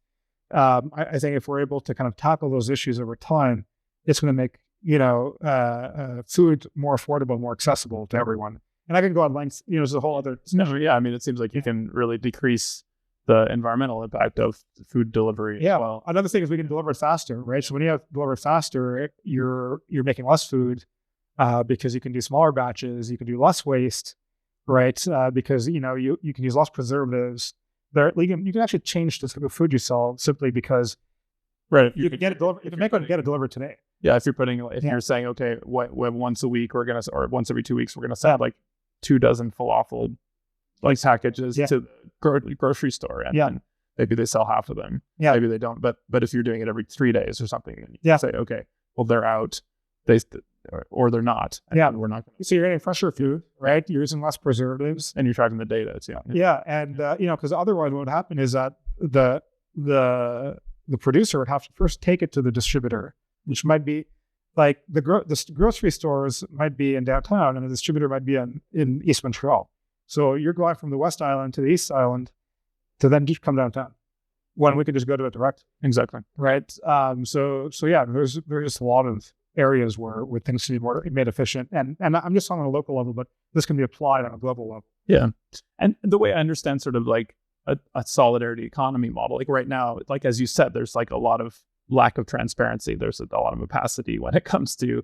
[SPEAKER 2] I think if we're able to kind of tackle those issues over time, it's going to make food more affordable, more accessible to everyone. And I can go on lengths, there's a whole other.
[SPEAKER 1] No, yeah, I mean, it seems like you can really decrease the environmental impact of food delivery.
[SPEAKER 2] Yeah.
[SPEAKER 1] As well,
[SPEAKER 2] another thing is we can deliver it faster, right? So when you have delivered faster, you're making less food because you can do smaller batches, you can do less waste, right? Because you can use less preservatives. You can actually change the type of food you sell simply because you can get it delivered. You can get it delivered today.
[SPEAKER 1] Yeah, if you're saying, okay, once a week or once every 2 weeks we're gonna send like 2 dozen falafel like packages to the grocery store, and maybe they sell half of them. Yeah, maybe they don't. But if you're doing it every 3 days or something, you say, okay, well they're out, or they're not. And we're not.
[SPEAKER 2] So you're getting fresher food, right? You're using less preservatives,
[SPEAKER 1] and you're tracking the data.
[SPEAKER 2] And because otherwise, what would happen is that the producer would have to first take it to the distributor, which might be like the grocery stores might be in downtown, and the distributor might be in East Montreal. So you're going from the West Island to the East Island to then just come downtown, when we could just go to it direct.
[SPEAKER 1] Exactly.
[SPEAKER 2] Right. So yeah, there's a lot of areas where things should be more made efficient, and I'm just on a local level, but this can be applied on a global level.
[SPEAKER 1] Yeah, and the way I understand sort of like a solidarity economy model, like right now, like as you said, there's like a lot of lack of transparency. There's a lot of opacity when it comes to,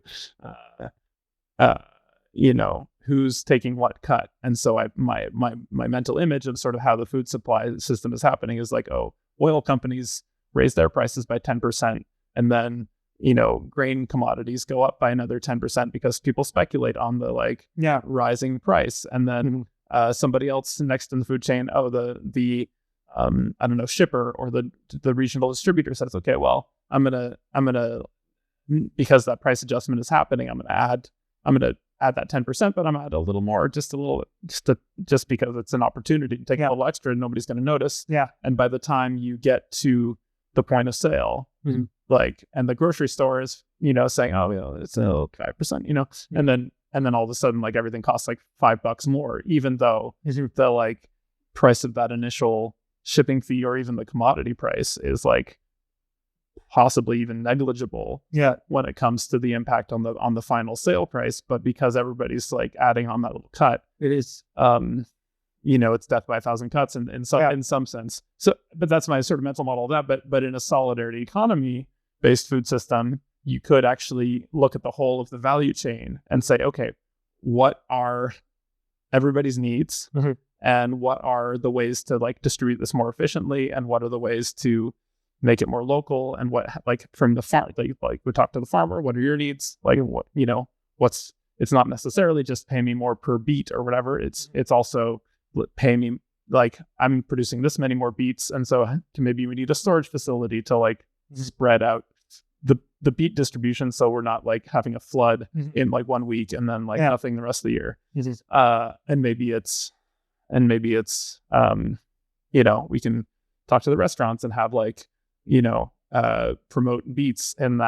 [SPEAKER 1] who's taking what cut. And so my mental image of sort of how the food supply system is happening is like, oh, oil companies raise their prices by 10%, and then grain commodities go up by another 10% because people speculate on the rising price, and then somebody else next in the food chain, the I don't know, shipper or the regional distributor says, okay, well, I'm gonna because that price adjustment is happening, I'm gonna add that 10%, but I'm gonna add a little more, just because it's an opportunity to take a little extra and nobody's gonna notice. Yeah. And by the time you get to the point of sale, and the grocery store is, saying, oh, it's a 5%, and then all of a sudden, like everything costs like $5 more, even though the like price of that initial shipping fee or even the commodity price is like possibly even negligible when it comes to the impact on the final sale price. But because everybody's like adding on that little cut, it is it's death by 1,000 cuts in some sense. So, but that's my sort of mental model of that. But in a solidarity economy based food system, you could actually look at the whole of the value chain and say, okay, what are everybody's needs, and what are the ways to like distribute this more efficiently, and what are the ways to make it more local, and what, like, from the farm, like we talk to the farmer, what are your needs, like what it's not necessarily just pay me more per beet or whatever, it's also pay me, like, I'm producing this many more beets, and so maybe we need a storage facility to like spread out the beet distribution, so we're not like having a flood in like 1 week and then like nothing the rest of the year. And maybe it's we can talk to the restaurants and have like promote beets in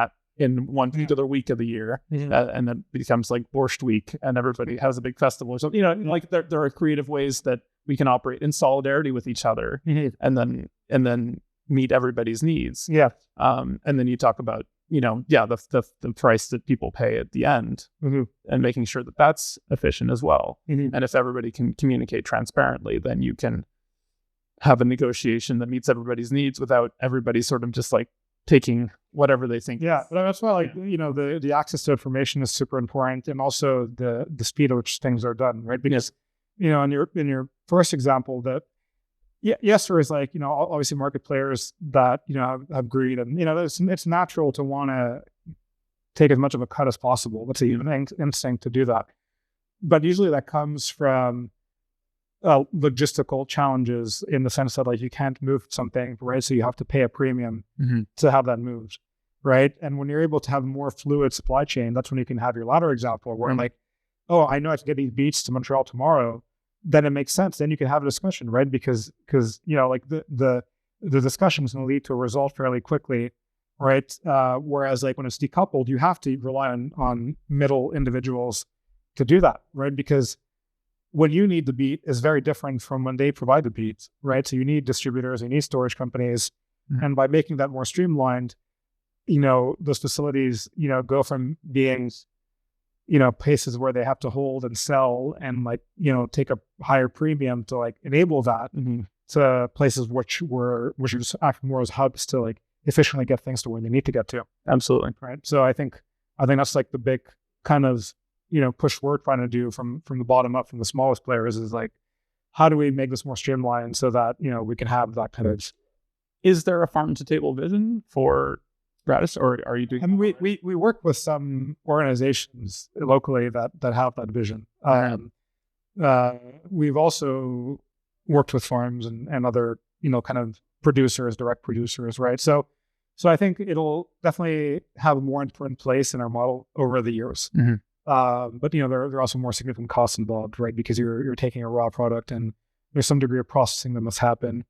[SPEAKER 1] one particular week of the year, and then becomes like Borscht Week, and everybody has a big festival or something. Like there are creative ways that we can operate in solidarity with each other, and then meet everybody's needs. And then you talk about the price that people pay at the end, and making sure that that's efficient as well. And if everybody can communicate transparently, then you can have a negotiation that meets everybody's needs without everybody sort of just like taking whatever they think.
[SPEAKER 2] But that's why the access to information is super important, and also the speed at which things are done, right? Because in your first example, that yes, there is like obviously market players that have greed, and it's natural to want to take as much of a cut as possible. That's a human instinct to do that, but usually that comes from logistical challenges, in the sense that like you can't move something, right? So you have to pay a premium to have that moved. right? And when you're able to have more fluid supply chain, that's when you can have your latter example where like, oh, I know I have to get these beets to Montreal tomorrow. Then it makes sense. Then you can have a discussion, right? Because like the discussion is going to lead to a result fairly quickly, right? Whereas like when it's decoupled, you have to rely on middle individuals to do that, right? Because when you need the beet is very different from when they provide the beet, right? So you need distributors, you need storage companies, and by making that more streamlined, those facilities, go from being, places where they have to hold and sell and like, take a higher premium to like enable that to places which just act more as hubs to like efficiently get things to where they need to get to.
[SPEAKER 1] Absolutely.
[SPEAKER 2] Right. So I think that's like the big kind of, push we're trying to do from the bottom up, from the smallest players, is like, how do we make this more streamlined so that, we can have that kind of.
[SPEAKER 1] Is there a farm to table vision for Radish, or are you doing?
[SPEAKER 2] I mean, we work with some organizations locally that have that vision. We've also worked with farms and other, kind of producers, direct producers, right? So I think it'll definitely have more in place in our model over the years. But there are also more significant costs involved, right? Because you're taking a raw product and there's some degree of processing that must happen.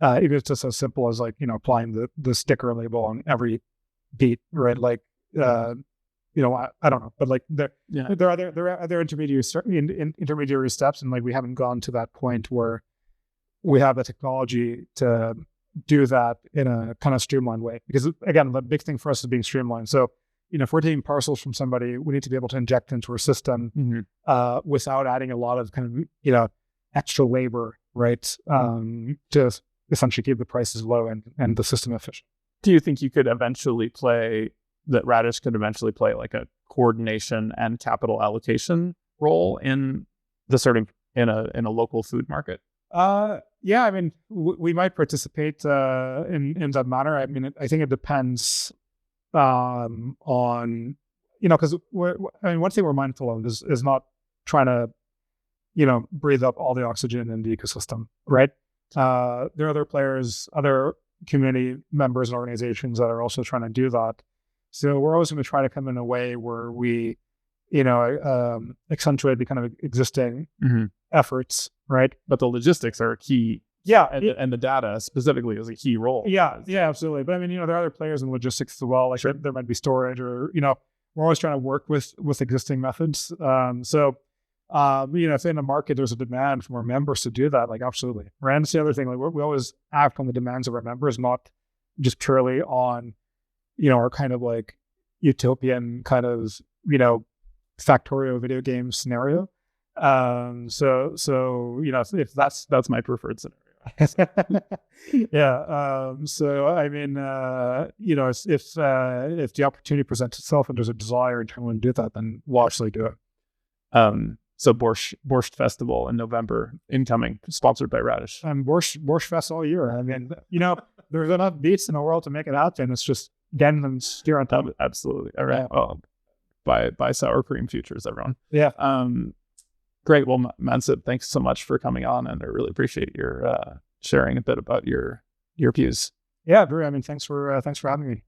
[SPEAKER 2] Even if it's just as simple as like, applying the sticker label on every beet, right? Like, I don't know, but like there are other intermediary steps, and like we haven't gone to that point where we have the technology to do that in a kind of streamlined way. Because again, the big thing for us is being streamlined. So, if we're taking parcels from somebody, we need to be able to inject into a system without adding a lot of kind of, extra labor, right? To essentially keep the prices low and the system efficient.
[SPEAKER 1] Do you think you could eventually Radish could eventually play like a coordination and capital allocation role in in a local food market?
[SPEAKER 2] Yeah, I mean, we might participate in that manner. I mean, I think it depends on, because one thing we're mindful of is not trying to, breathe up all the oxygen in the ecosystem, right? There are other players, other community members and organizations that are also trying to do that. So we're always going to try to come in a way where we, accentuate the kind of existing efforts, right?
[SPEAKER 1] But the logistics are key.
[SPEAKER 2] Yeah.
[SPEAKER 1] And the data specifically is a key role.
[SPEAKER 2] Yeah, absolutely. But I mean, there are other players in logistics as well. Like there might be storage or, we're always trying to work with existing methods. If in a market there's a demand from our members to do that, like absolutely. Right. And that's the other thing, like we always act on the demands of our members, not just purely on, our kind of like utopian kind of, Factorio video game scenario. So if
[SPEAKER 1] that's my preferred scenario.
[SPEAKER 2] Yeah. So I mean, if the opportunity presents itself and there's a desire internally to do that, then we'll absolutely do it.
[SPEAKER 1] So Borscht Festival in November incoming, sponsored by Radish.
[SPEAKER 2] And Borscht Fest all year. I mean, there's enough beets in the world to make it happen. It's just getting them steer on top.
[SPEAKER 1] Absolutely. All right.
[SPEAKER 2] Yeah.
[SPEAKER 1] Well, buy sour cream futures, everyone.
[SPEAKER 2] Yeah.
[SPEAKER 1] Great. Well, Mansib, thanks so much for coming on, and I really appreciate your sharing a bit about your views.
[SPEAKER 2] Yeah, Drew. I mean, thanks for having me.